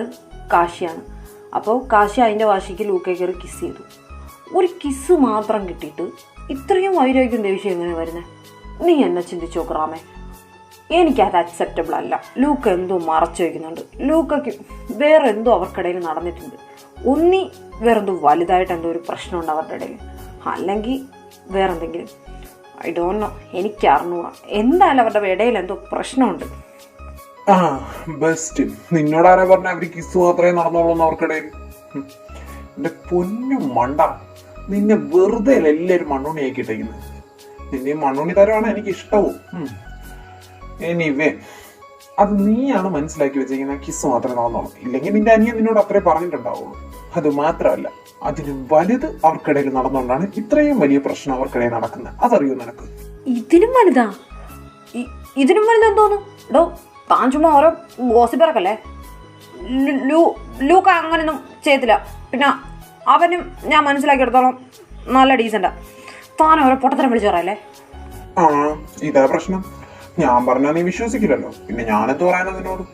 കാശിയാണ്. അപ്പോൾ കാശി അതിൻ്റെ വാശിക്ക് ലൂക്കയെ കയറി കിസ് ചെയ്തു. ഒരു കിസ് മാത്രം കിട്ടിയിട്ട് ഇത്രയും വൈരാഗ്യം ദേഷ്യം എങ്ങനെ വരുന്നത്? നീ എന്നെ ചിന്തിച്ചു നോക്കറാമേ. എനിക്കത് അക്സെപ്റ്റബിൾ അല്ല. ലൂക്ക എന്തോ മറച്ചു വയ്ക്കുന്നുണ്ട്. ലൂക്കയ്ക്ക് വേറെ എന്തോ അവർക്കിടയിൽ നടന്നിട്ടുണ്ട്. ഒന്നി വേറെന്തോ വലുതായിട്ട് എന്തോ ഒരു പ്രശ്നമുണ്ട് അവരുടെ ഇടയിൽ, അല്ലെങ്കിൽ വേറെന്തെങ്കിലും. ഐ ഡോണ്ട് നോ, എനിക്ക് അറിഞ്ഞൂടാ. എന്തായാലും അവരുടെ ഇടയിൽ എന്തോ പ്രശ്നമുണ്ട്. ബെസ്റ്റ്. നിന്നോടാരാ പറഞ്ഞ അവര് കിസ് മാത്രമേ നടന്നോളൂ അവർക്കിടയിൽ? എന്റെ പൊന്നു മണ്ട, നിന്നെ വെറുതെ എല്ലാവരും മണ്ണുണ്ണി ആക്കിയിട്ടേക്കുന്നത്. നിന്നെ മണ്ണുണ്ണി തരമാണ് എനിക്ക് ഇഷ്ടവും. എനിവേ, അത് നീയാണ് മനസ്സിലാക്കി വെച്ചിരിക്കുന്ന കിസ് മാത്രമേ നടന്നോളൂ. ഇല്ലെങ്കിൽ നിന്റെ അനിയൻ നിന്നോട് അത്രേ പറഞ്ഞിട്ടുണ്ടാവുള്ളൂ. അത് മാത്രമല്ല, അതിനും വലുത് അവർക്കിടയിൽ നടന്നുകൊണ്ടാണ് ഇത്രയും വലിയ പ്രശ്നം അവർക്കിടയിൽ നടക്കുന്നത്. അതറിയോ നിനക്ക്? ഇതിനും വലുതാ? ഇതിനും വലുതെന്തോന്നു? ഡോ, താൻ ചുമ്മാ ഓരോ ഗോസിപ്പറക്കല്ലേ. ലൂക്ക അങ്ങനെയൊന്നും ചെയ്യത്തില്ല. പിന്നെ അവനും ഞാൻ മനസ്സിലാക്കിയെടുത്തോളം നല്ല ഡീസൻ്റാ. താൻ ഓരോ പൊട്ടത്തരം വിളിച്ചു പറയല്ലേ. ഇതാ പ്രശ്നം. ഞാൻ പറഞ്ഞാൽ നീ വിശ്വസിക്കില്ലല്ലോ, പിന്നെ ഞാനെന്ത് പറയാനാ നിന്നോട്?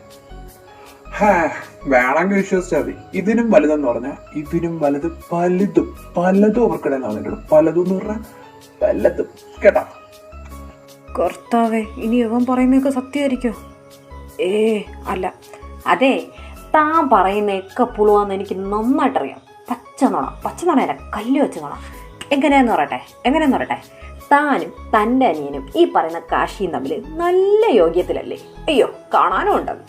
വേണമെങ്കിൽ വിശ്വസിച്ചാൽ മതി. ഇതിനും വലുതെന്ന് പറഞ്ഞാൽ ഇതിനും വലുത് പലതും അവർക്കിടയിൽ നടന്നിട്ടുണ്ട്. പലതും എന്ന് പറഞ്ഞാൽ പലതും. കേട്ടാ? കർത്താവേ, ഇനി ഇവൻ പറയുന്നതൊക്കെ സത്യമായിരിക്കോ? അല്ല, അതെ, താൻ പറയുന്നതൊക്കെ പുളുവാന്ന് എനിക്ക് നന്നായിട്ടറിയാം. പച്ച നുണയല്ല, കല്ല് വെച്ച് നുണ. എങ്ങനെയാന്ന് പറയട്ടെ, താനും തൻ്റെ അനിയനും ഈ പറയുന്ന കാശിയും തമ്മിൽ നല്ല യോഗ്യത്തിലല്ലേ? അയ്യോ, കാണാനും ഉണ്ടത്.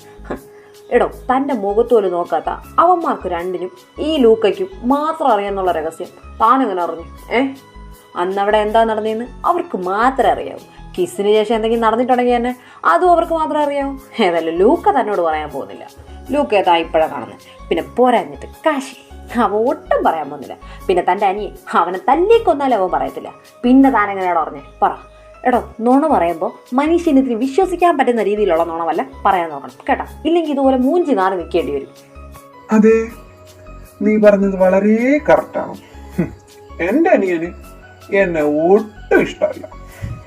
എടോ, തൻ്റെ മുഖത്തോല് നോക്കാത്ത അവന്മാർക്ക് രണ്ടിനും ഈ ലൂക്കയ്ക്കും മാത്രം അറിയാന്നുള്ള രഹസ്യം താനെങ്ങനെ അറിഞ്ഞു? അന്നവിടെ എന്താ നടന്നതെന്ന് അവർക്ക് മാത്രമേ അറിയാവൂ. കിസ്സിന് ശേഷം എന്തെങ്കിലും നടന്നിട്ടുണ്ടെങ്കിൽ തന്നെ അതും അവർക്ക് മാത്രമേ അറിയാവൂ. ഏതായാലും ലൂക്ക തന്നോട് പറയാൻ പോകുന്നില്ല. ലൂക്ക ഏതാ ഇപ്പോഴാണ് കാണുന്നത്. പിന്നെ പോരാഞ്ഞിട്ട് കാശി, അവൻ ഒട്ടും പറയാൻ പോകുന്നില്ല. പിന്നെ തൻ്റെ അനിയൻ, അവനെ തല്ലിക്കൊന്നാലും അവൻ പറയത്തില്ല. പിന്നെ താനെങ്ങനെയാണോ പറഞ്ഞേ? പറ. എടോ, നുണ പറയുമ്പോൾ മനുഷ്യനിത്തിന് വിശ്വസിക്കാൻ പറ്റുന്ന രീതിയിലുള്ള നുണ പറയാൻ നോക്കണം, കേട്ടോ? ഇല്ലെങ്കിൽ ഇതുപോലെ മൂഞ്ചി നാറി നിൽക്കേണ്ടി വരും. അതെ, നീ പറഞ്ഞത് വളരെ കറക്റ്റാണ്. എൻ്റെ അനിയന് എന്നെ ഒട്ടും ഇഷ്ടമല്ല.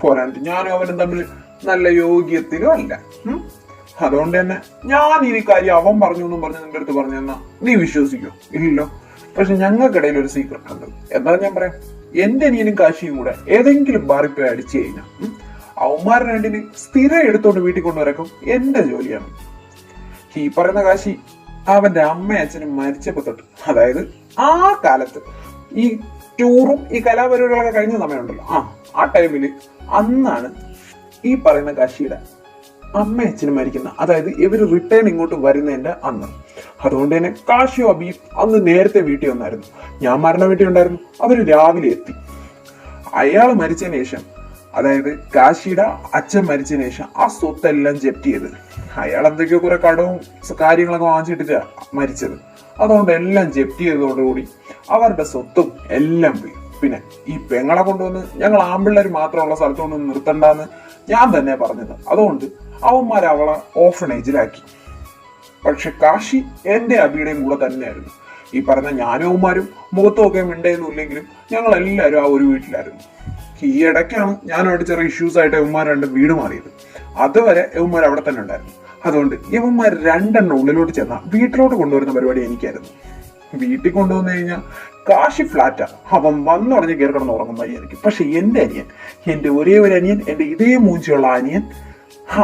പോരാണ്ട് ഞാനും അവനും തമ്മിൽ നല്ല യോഗ്യത്തിലും അല്ല. അതുകൊണ്ട് തന്നെ ഞാൻ ഈ കാര്യം അവൻ പറഞ്ഞു എന്നും പറഞ്ഞ് നിന്റെ അടുത്ത് പറഞ്ഞു തന്നാ നീ വിശ്വസിക്കോ? ഇല്ലല്ലോ. പക്ഷെ ഞങ്ങൾക്കിടയിൽ ഒരു സീക്രട്ട് ഉണ്ട്. എന്താ ഞാൻ പറയാം? എന്റെ അനിയനും കാശിയും കൂടെ ഏതെങ്കിലും ബാറിൽ പോയി അടിച്ചു കഴിഞ്ഞാൽ അവന്മാരുടെ രണ്ടിന് സ്ഥിരം എടുത്തോണ്ട് വീട്ടിൽ കൊണ്ടുവരക്കും എന്റെ ജോലിയാണ്. ഈ പറയുന്ന കാശി അവന്റെ അമ്മയും അച്ഛനും മരിച്ചപ്പോ തൊട്ട്, അതായത് ആ കാലത്ത് ഈ ടൂറും ഈ കലാപരിപാടികളൊക്കെ കഴിഞ്ഞ സമയമുണ്ടല്ലോ, ആ ടൈമില് അന്നാണ് ഈ പറയുന്ന കാശിയുടെ അമ്മയും അച്ഛനും മരിക്കുന്ന, അതായത് ഇവര് റിട്ടേൺ ഇങ്ങോട്ട് വരുന്നതിന്റെ അന്ന്. അതുകൊണ്ട് തന്നെ കാശിയോ അബിയും അന്ന് നേരത്തെ വീട്ടിൽ വന്നായിരുന്നു. ഞാൻ മരണ വീട്ടിൽ ഉണ്ടായിരുന്നു. അവര് രാവിലെ എത്തി. അയാൾ മരിച്ചതിന് ശേഷം, അതായത് കാശിയുടെ അച്ഛൻ മരിച്ചതിന് ശേഷം ആ സ്വത്തെല്ലാം ജപ്തി ചെയ്ത്, അയാൾ എന്തൊക്കെയോ കുറെ കടവും കാര്യങ്ങളൊക്കെ വാങ്ങിച്ചിട്ടില്ല മരിച്ചത്. അതുകൊണ്ട് എല്ലാം ജപ്തി ചെയ്തതോടുകൂടി അവരുടെ സ്വത്തും എല്ലാം പോയി. പിന്നെ ഈ പെങ്ങളെ കൊണ്ടുവന്ന് ഞങ്ങൾ ആമ്പിള്ളേർ മാത്രമുള്ള സ്ഥലത്ത് കൊണ്ടൊന്ന് നിർത്തണ്ടെന്ന് ഞാൻ തന്നെ പറഞ്ഞത്. അതുകൊണ്ട് അവന്മാർ അവളെ ഓഫണേജിലാക്കി. പക്ഷെ കാശി എന്റെ അബിയുടെയും കൂടെ തന്നെയായിരുന്നു. ഈ പറഞ്ഞ ഞാനും അവന്മാരും മുഖത്തൊക്കെ മിണ്ടയൊന്നും ഇല്ലെങ്കിലും ഞങ്ങൾ എല്ലാവരും ആ ഒരു വീട്ടിലായിരുന്നു. ഈ ഇടയ്ക്കാണ് ഞാനുമായിട്ട് ചെറിയ ഇഷ്യൂസ് ആയിട്ട് ഇവന്മാർ രണ്ടും വീട് മാറിയത്. അതുവരെ ഇവന്മാർ അവിടെ തന്നെ ഉണ്ടായിരുന്നു. അതുകൊണ്ട് ഇവന്മാർ രണ്ടെണ്ണം ഉള്ളിലോട്ട് ചെന്നാൽ വീട്ടിലോട്ട് കൊണ്ടുവരുന്ന പരിപാടി എനിക്കായിരുന്നു. വീട്ടിൽ കൊണ്ടുവന്നു കഴിഞ്ഞാൽ കാശി ഫ്ലാറ്റാ, അവൻ വന്നുടഞ്ഞ് കയറി കിടന്ന് ഉറങ്ങും വഴിയായിരിക്കും. പക്ഷെ എന്റെ അനിയൻ, എന്റെ ഒരേ ഒരു അനിയൻ, എന്റെ ഇതേ മൂഞ്ചിയുള്ള അനിയൻ,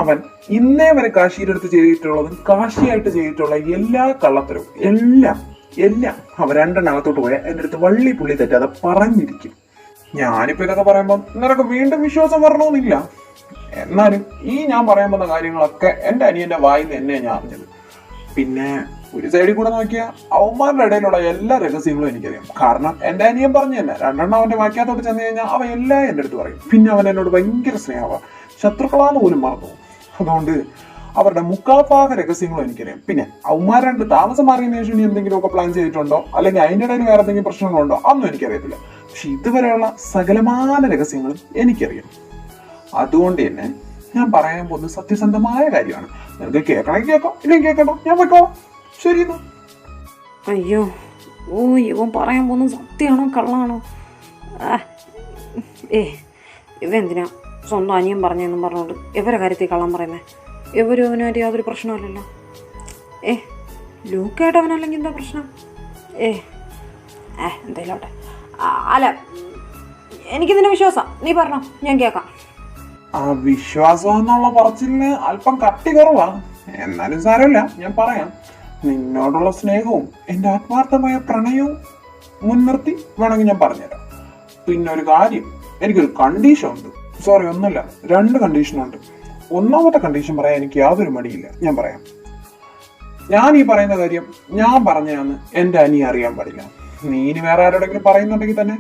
അവൻ ഇന്നേ വരെ കാശിയുടെ അടുത്ത് ചെയ്തിട്ടുള്ളതും കാശിയായിട്ട് ചെയ്തിട്ടുള്ള എല്ലാ കള്ളത്തരവും എല്ലാം അവൻ രണ്ടെണ്ണകത്തോട്ട് പോയാൽ എന്റെ അടുത്ത് വള്ളി പുള്ളി തെറ്റാതെ പറഞ്ഞിരിക്കും. ഞാനിപ്പോ ഇതൊക്കെ പറയുമ്പോൾ നിനക്ക് വീണ്ടും വിശ്വാസം വരണമെന്നില്ല. എന്നാലും ഈ ഞാൻ പറയാൻ പോകുന്ന കാര്യങ്ങളൊക്കെ എന്റെ അനിയന്റെ വായിൽ തന്നെ ഞാൻ അറിഞ്ഞത്. പിന്നെ ഒരു സൈഡിൽ കൂടെ നോക്കിയാൽ അവന്മാരുടെ ഇടയിലുള്ള എല്ലാ രഹസ്യങ്ങളും എനിക്കറിയാം. കാരണം എന്റെ അനിയൻ പറഞ്ഞു തന്നെ, രണ്ടെണ്ണം അവന്റെ വാക്യത്തോട്ട് ചെന്ന് കഴിഞ്ഞാൽ അവൻ എല്ലാം എന്റെ അടുത്ത് പറയും. പിന്നെ അവൻ എന്നോട് ഭയങ്കര സ്നേഹമാണ്, ശത്രുക്കളാന്ന് പോലും മറന്നു. അതുകൊണ്ട് അവരുടെ മുക്കാഭാഗ രഹസ്യങ്ങളും എനിക്കറിയാം. പിന്നെ അവന്മാർ രണ്ട് താമസം മാറിയതിനു ശേഷം ഇനി എന്തെങ്കിലുമൊക്കെ പ്ലാൻ ചെയ്തിട്ടുണ്ടോ അല്ലെങ്കിൽ അതിൻ്റെ ഇടയിൽ വേറെ എന്തെങ്കിലും പ്രശ്നങ്ങളുണ്ടോ അതൊന്നും എനിക്കറിയത്തില്ല. പക്ഷെ ഇതുവരെയുള്ള സകലമാന രഹസ്യങ്ങളും എനിക്കറിയാം. അതുകൊണ്ട് തന്നെ ഞാൻ പറയാൻ പോകുന്നത് സത്യസന്ധമായ കാര്യമാണ്. നിനക്ക് കേൾക്കണമെങ്കിൽ കേൾക്കാം, ഇല്ലെങ്കിൽ കേൾക്കട്ടോ, ഞാൻ വെക്കോളാം. ശരി. അയ്യോ, ഇവൻ പറയാൻ പോകുന്നത് സത്യമാണോ കള്ളാണോ? ഇവെന്തിനാ സ്വന്തം അനിയൻ പറഞ്ഞെന്നും പറഞ്ഞുകൊണ്ട് ഇവരെ കാര്യത്തിൽ കള്ളം പറയുന്നത്? ഇവരും അവനുമായിട്ട് യാതൊരു പ്രശ്നമില്ലല്ലോ. ലൂക്കായിട്ട് അവനല്ലെങ്കിൽ എന്താ പ്രശ്നം? എന്തായാലും ആട്ടെ. അല്ല, എനിക്കിതിന് വിശ്വാസം. നീ പറഞ്ഞോ, ഞാൻ കേൾക്കാം. ആ വിശ്വാസം എന്നുള്ള പറച്ചിലിന് അല്പം കട്ടി കുറവാ. എന്നാലും സാരമില്ല, ഞാൻ പറയാം. നിന്നോടുള്ള സ്നേഹവും എന്റെ ആത്മാർത്ഥമായ പ്രണയവും മുൻനിർത്തി വേണമെങ്കിൽ ഞാൻ പറഞ്ഞുതരാം. പിന്നെ ഒരു കാര്യം, എനിക്കൊരു കണ്ടീഷൻ ഉണ്ട്. സോറി, ഒന്നല്ല, 2 കണ്ടീഷനുണ്ട്. ഒന്നാമത്തെ കണ്ടീഷൻ പറയാൻ എനിക്ക് യാതൊരു മടിയില്ല. ഞാൻ പറയാം. ഞാൻ ഈ പറയുന്ന കാര്യം ഞാൻ പറഞ്ഞാന്ന് എന്റെ അനി അറിയാൻ പാടില്ല. നീ ഇനി വേറെ ആരോടെങ്കിലും പറയുന്നുണ്ടെങ്കിൽ തന്നെ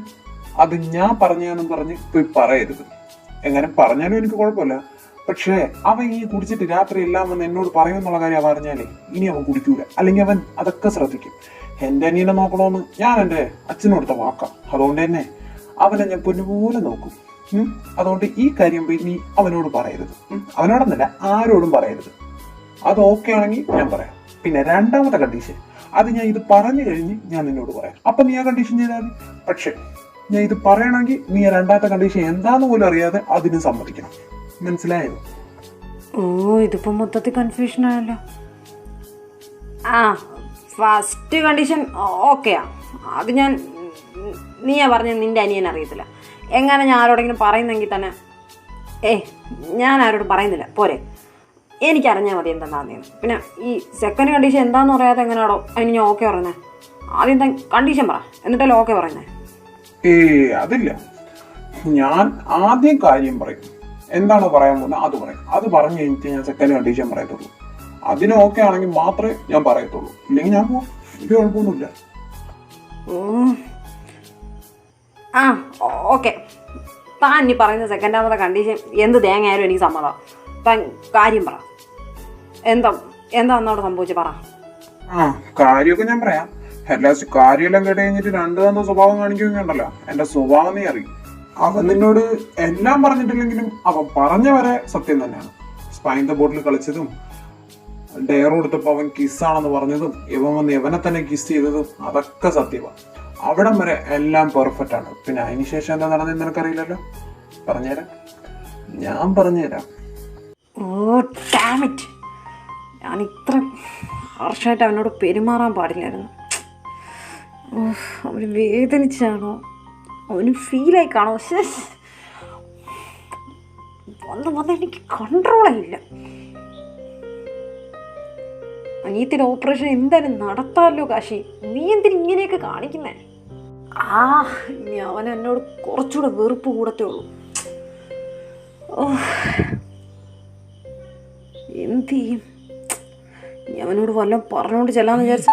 അത് ഞാൻ പറഞ്ഞാന്നും പറഞ്ഞ് പോയി പറയരുത്. എങ്ങനെ പറഞ്ഞാലും എനിക്ക് കുഴപ്പമില്ല. പക്ഷേ അവൻ ഈ കുടിച്ചിട്ട് രാത്രി എല്ലാം വന്ന് എന്നോട് പറയുമെന്നുള്ള കാര്യം അവൻ അറിഞ്ഞാലേ ഇനി അവൻ കുടിക്കൂല. അല്ലെങ്കിൽ അവൻ അതൊക്കെ ശ്രദ്ധിക്കും. എന്റെ അനിയനെ നോക്കണമെന്ന് ഞാൻ എന്റെ അച്ഛനോടുത്ത വാക്കാം. അതുകൊണ്ട് തന്നെ അവനെ ഞാൻ പൊന്നുപോലെ നോക്കും. അതുകൊണ്ട് ഈ കാര്യം പോയി നീ അവനോട് പറയരുത്. അവനോടൊന്നല്ല, ആരോടും പറയരുത്. അത് ഓക്കെ ആണെങ്കിൽ ഞാൻ പറയാം. പിന്നെ 2ാമത്തെ കണ്ടീഷൻ, അത് ഞാൻ ഇത് പറഞ്ഞു കഴിഞ്ഞ് ഞാൻ നിന്നോട് പറയാം. അപ്പൊ നീ ആ കണ്ടീഷൻ ചെയ്താൽ മതി. പക്ഷെ ഞാൻ ഇത് പറയണമെങ്കിൽ നീ 2ാമത്തെ കണ്ടീഷൻ എന്താന്ന് പോലും അറിയാതെ അതിന് സമ്മതിക്കണം. മനസ്സിലായോ? ഇതിപ്പോ മൊത്തത്തിൽ കൺഫ്യൂഷൻ ആയല്ലോ. ഫസ്റ്റ് കണ്ടീഷൻ ഓക്കെയാ. അത് നീയാ പറഞ്ഞ നിന്റെ അനിയൻ അറിയത്തില്ല. എങ്ങനെ ഞാൻ ആരോടെങ്കിലും പറയുന്നെങ്കിൽ തന്നെ ഞാൻ ആരോടും പറയുന്നില്ല, പോരെ? എനിക്കറിഞ്ഞാൽ മതി എന്താണെന്ന്. പിന്നെ ഈ സെക്കൻഡ് കണ്ടീഷൻ എന്താണെന്ന് പറയാതെ എങ്ങനെയാണോ അതിന് ഞാൻ ഓക്കെ പറയുന്നത്? ആദ്യം കണ്ടീഷൻ പറ, എന്നിട്ടല്ലേ ഓക്കെ പറയുന്നത്. അതില്ല, ഞാൻ ആദ്യം കാര്യം പറയും. എന്താണോ പറയാൻ പോകുന്നത് അത് പറയും. അത് പറഞ്ഞു കഴിഞ്ഞിട്ട് ഞാൻ സെക്കൻഡ് കണ്ടീഷൻ പറയത്തുള്ളൂ. അതിന് ഓക്കെ ആണെങ്കിൽ മാത്രമേ ഞാൻ പറയത്തുള്ളൂ. ഇല്ലെങ്കിൽ ഞാൻ പോവാം. എനിക്ക് കുഴപ്പമൊന്നുമില്ല. ഓക്കെ. താൻ ഇനി പറയുന്ന 2ാമത്തെ കണ്ടീഷൻ എന്ത് തേങ്ങയായാലും എനിക്ക് സമ്മതം. താൻ കാര്യം പറ. എന്താ അന്നോട് സംഭവിച്ചു പറ. കാര്യമൊക്കെ ഞാൻ പറയാം. ലാസ്റ്റ് കാര്യമെല്ലാം കേട്ട് കഴിഞ്ഞിട്ട് 2 സ്വഭാവം കാണിക്കുകയുണ്ടല്ലോ, എന്റെ സ്വഭാവം നീ അറിയും. അവൻ നിന്നോട് എല്ലാം പറഞ്ഞിട്ടില്ലെങ്കിലും അവൻ പറഞ്ഞ വരെ സത്യം തന്നെയാണ്. സ്പൈൻ ദ ബോട്ടിൽ കളിച്ചതും ഡെയർ കൊടുത്തപ്പോ അവൻ കിസ്സാണെന്ന് പറഞ്ഞതും ഇവൻ വന്ന് ഇവനെ തന്നെ കിസ് ചെയ്തതും അതൊക്കെ സത്യമാണ്. അവിടം വരെ എല്ലാം പെർഫെക്റ്റ് ആണ്. പിന്നെ അതിനുശേഷം എന്താ നടന്നതെന്ന് നിനക്കറിയില്ലല്ലോ. പറഞ്ഞുതരാം, ഞാൻ പറഞ്ഞുതരാം. ഞാൻ ഇത്ര വർഷമായിട്ട് അവനോട് പെരുമാറാൻ പാടില്ലായിരുന്നു. അവന് വേദനിച്ചാണോ, അവന് ഫീലായി കാണോ? വന്ന് എനിക്ക് കൺട്രോളില്ല. അനിയത്തിൻ്റെ ഓപ്പറേഷൻ എന്തായാലും നടത്താമല്ലോ കാശി. നീ എന്തിനും ഇങ്ങനെയൊക്കെ കാണിക്കുന്നേ? ഇനി അവൻ എന്നോട് കുറച്ചുകൂടെ വെറുപ്പ് കൂടത്തേ ഉള്ളൂ. എന്ത് ചെയ്യും? നീ അവനോട് വല്ലതും പറഞ്ഞുകൊണ്ട് ചെല്ലാന്ന് വിചാരിച്ച?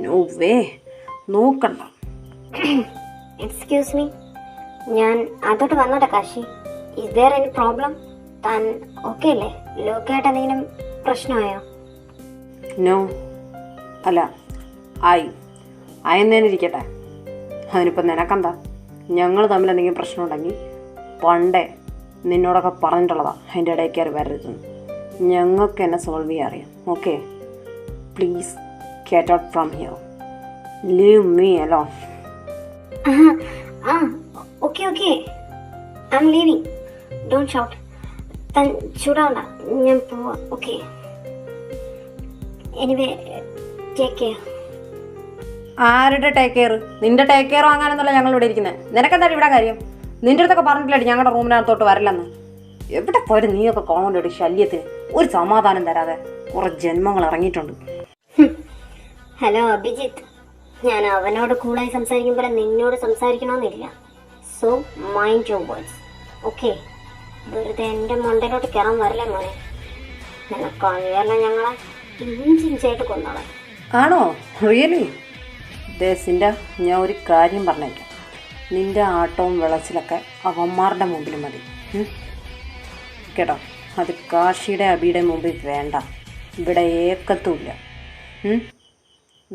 നോ വേ, നോക്കണ്ട. എക്സ്ക്യൂസ് മീ, ഞാൻ അതോട്ട് വന്നോട്ടെ Kashi. Is there any problem? താൻ ഓക്കെ അല്ലേ? ലോക്കായിട്ട് എന്തെങ്കിലും പ്രശ്നമായോ? നോ, അല്ല, ആയെന്നേനിരിക്കട്ടെ. അതിനിപ്പോൾ നിനക്കെന്താ? ഞങ്ങൾ തമ്മിൽ എന്തെങ്കിലും പ്രശ്നമുണ്ടെങ്കിൽ പണ്ടേ നിന്നോടൊക്കെ പറഞ്ഞിട്ടുള്ളതാ, അതിൻ്റെ ഇടയിൽ കയറി വരരുതെന്ന്. ഞങ്ങൾക്ക് എന്നെ സോൾവ് ചെയ്യാൻ അറിയാം. Okay, please get out from here. Leave me alone. Okay okay, I am leaving. Don't shout. താൻ ചൂടാവണ്ട, ഞാൻ പോവാം. Okay, anyway take care. ആരുടെ ടേക്ക് കെയർ? നിന്റെ ടേക്ക് കെയർ വാങ്ങാനെന്നല്ല ഞങ്ങൾ ഇവിടെ ഇരിക്കുന്നത്. നിനക്കെന്താണ് ഇവിടെ കാര്യം? നിന്റെ അടുത്തൊക്കെ പറഞ്ഞിട്ടില്ലേ ഞങ്ങളുടെ റൂമിനകത്തോട്ട് വരില്ലെന്ന്? എവിടെ പോയാലും നീയൊക്കെ കോണോണ്ട് ശല്യത്തിന് ഒരു സമാധാനം തരാതെ കുറെ ജന്മങ്ങൾ ഇറങ്ങിയിട്ടുണ്ട്. ഹലോ അഭിജിത്ത്, ഞാൻ അവനോട് കൂളായി സംസാരിക്കുമ്പോൾ നിന്നോട് സംസാരിക്കണമെന്നില്ല. So mind your words. Okay, വെറുതെ എൻ്റെ മണ്ടയിലോട്ട് കയറാൻ വരില്ലേ മോനെ. നിനക്കറിയാലോ ഞങ്ങളെ ഇഞ്ചിഞ്ചായിട്ട് കൊന്നോളാം. ആണോ? റിയലി? ദേശിൻ്റെ ഞാൻ ഒരു കാര്യം പറഞ്ഞേക്കാം. നിന്റെ ആട്ടവും വിളച്ചിലൊക്കെ അവന്മാരുടെ മുമ്പിൽ മതി കേട്ടോ. അത് കാശിയുടെ അബിയുടെ മുമ്പിൽ വേണ്ട, ഇവിടെ ഏക്കത്തുമില്ല.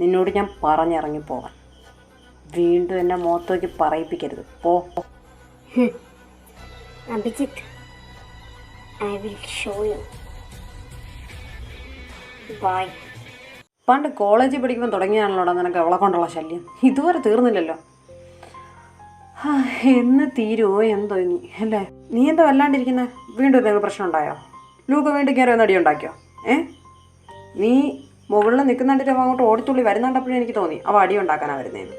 നിന്നോട് ഞാൻ പറഞ്ഞിറങ്ങി പോകാൻ. വീണ്ടും എന്നെ മുഖത്തേക്ക് പറയിപ്പിക്കരുത്. പോ. Abhijith, I will show you. Bye. പണ്ട് കോളേജിൽ പഠിക്കുമ്പോൾ തുടങ്ങിയാണല്ലോടാ നിനക്ക് അവളെ കൊണ്ടുള്ള ശല്യം. ഇതുവരെ തീർന്നില്ലല്ലോ. എന്ന് തീരുമോ എന്തോ നീ അല്ലേ? നീ എന്താ വല്ലാണ്ടിരിക്കുന്നത്? വീണ്ടും എന്തെങ്കിലും പ്രശ്നം ഉണ്ടായോ? ലൂക്ക് വീണ്ടും കയറി ഒന്ന് അടി ഉണ്ടാക്കിയോ? നീ മുകളിൽ നിൽക്കുന്നുണ്ടിട്ട് അവൻ അങ്ങോട്ട് ഓടിത്തുള്ളി വരുന്നുണ്ടപ്പോഴും എനിക്ക് തോന്നി അവ അടി ഉണ്ടാക്കാനാണ് വരുന്നതെന്ന്.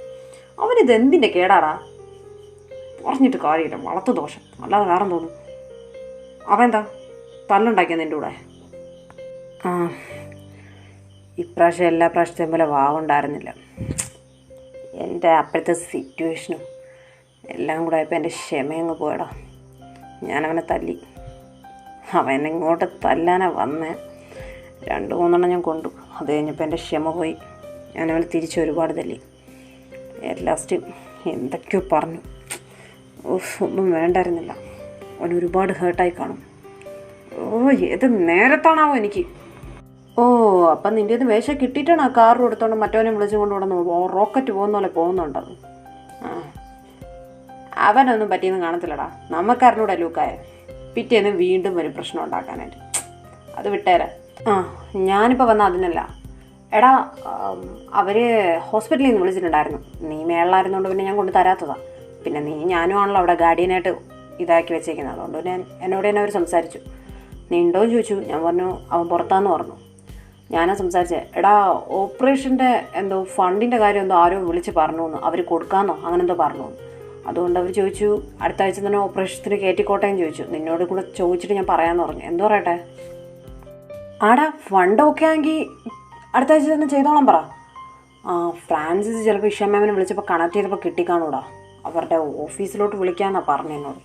അവനിത് എന്തിൻ്റെ കേടാടാ? പറഞ്ഞിട്ട് കാര്യമില്ല, വളർത്തു ദോഷം അല്ലാതെ വേറെ തോന്നും. അവൻ എന്താ തല്ലുണ്ടാക്കിയ നിൻ്റെ കൂടെ? ഇപ്രാവശ്യം എല്ലാ പ്രാവശ്യത്തെയും പോലെ വാവുണ്ടായിരുന്നില്ല. എൻ്റെ അപ്പോഴത്തെ സിറ്റുവേഷനും എല്ലാം കൂടെ ആയപ്പോൾ എൻ്റെ ക്ഷമയങ്ങ് പോയടാ. ഞാനവനെ തല്ലി. അവൻ ഇങ്ങോട്ട് തല്ലാനാണ് വന്നേ. 2-3 ഞാൻ കൊണ്ടു. അത് കഴിഞ്ഞപ്പോൾ എൻ്റെ ക്ഷമ പോയി. ഞാനവനെ തിരിച്ച് ഒരുപാട് തല്ലി. ലാസ്റ്റ് എന്തൊക്കെയോ പറഞ്ഞു. ഒന്നും വേണ്ടായിരുന്നില്ല. അവൻ ഒരുപാട് ഹേർട്ടായി കാണും. ഏത് നേരത്താണാവോ എനിക്ക്. അപ്പം നിൻ്റെ ഒന്ന് വേഷം കിട്ടിയിട്ടാണ് ആ കാർ കൊടുത്തോണ്ട് മറ്റവനെ വിളിച്ചു കൊണ്ട് ഇവിടെ റോക്കറ്റ് പോകുന്ന പോലെ പോകുന്നുണ്ടത്. അവനൊന്നും പറ്റിയൊന്നും കാണത്തില്ലടാ. നമുക്കറിഞ്ഞൂടെ ലൂക്കായ. പിറ്റേന്ന് വീണ്ടും ഒരു പ്രശ്നം ഉണ്ടാക്കാനായിട്ട്. അത് വിട്ടേരാ. ഞാനിപ്പോൾ വന്ന അതിനല്ല. എടാ, അവർ ഹോസ്പിറ്റലിൽ നിന്ന് വിളിച്ചിട്ടുണ്ടായിരുന്നു. നീ മേളിലായിരുന്നുകൊണ്ട് പിന്നെ ഞാൻ കൊണ്ട് തരാത്തതാണ്. പിന്നെ ഞാനും ആണല്ലോ അവിടെ ഗാർഡിയനായിട്ട് ഇതാക്കി വെച്ചേക്കുന്നത്. അതുകൊണ്ട് ഞാൻ എന്നോട് തന്നെ അവർ സംസാരിച്ചു. നീ ഉണ്ടോയെന്ന് ചോദിച്ചു. ഞാൻ പറഞ്ഞു അവൻ പുറത്താന്ന് പറഞ്ഞു. ഞാനാ സംസാരിച്ചത്. എടാ, ഓപ്പറേഷൻ്റെ എന്തോ ഫണ്ടിൻ്റെ കാര്യം എന്തോ ആരോ വിളിച്ച് പറഞ്ഞു എന്ന്. അവർ കൊടുക്കാമെന്നോ അങ്ങനെ എന്തോ പറഞ്ഞു. അതുകൊണ്ട് അവർ ചോദിച്ചു അടുത്ത ആഴ്ച തന്നെ ഓപ്പറേഷത്തിന് കയറ്റിക്കോട്ടേന്ന് ചോദിച്ചു. നിന്നോട് കൂടെ ചോദിച്ചിട്ട് ഞാൻ പറയാമെന്ന് പറഞ്ഞു. എന്തോ പറയട്ടെ? ആടാ, ഫണ്ട് ഓക്കെ ആണെങ്കിൽ അടുത്ത ആഴ്ച തന്നെ ചെയ്തോളാം പറ. ഫ്രാൻസിസ് ചിലപ്പോൾ ഇഷ മാമിനെ വിളിച്ചപ്പോൾ കണക്ട് ചെയ്തപ്പോൾ കിട്ടിക്കാണൂടാ. അവരുടെ ഓഫീസിലോട്ട് വിളിക്കാമെന്നാണ് പറഞ്ഞു എന്നോട്.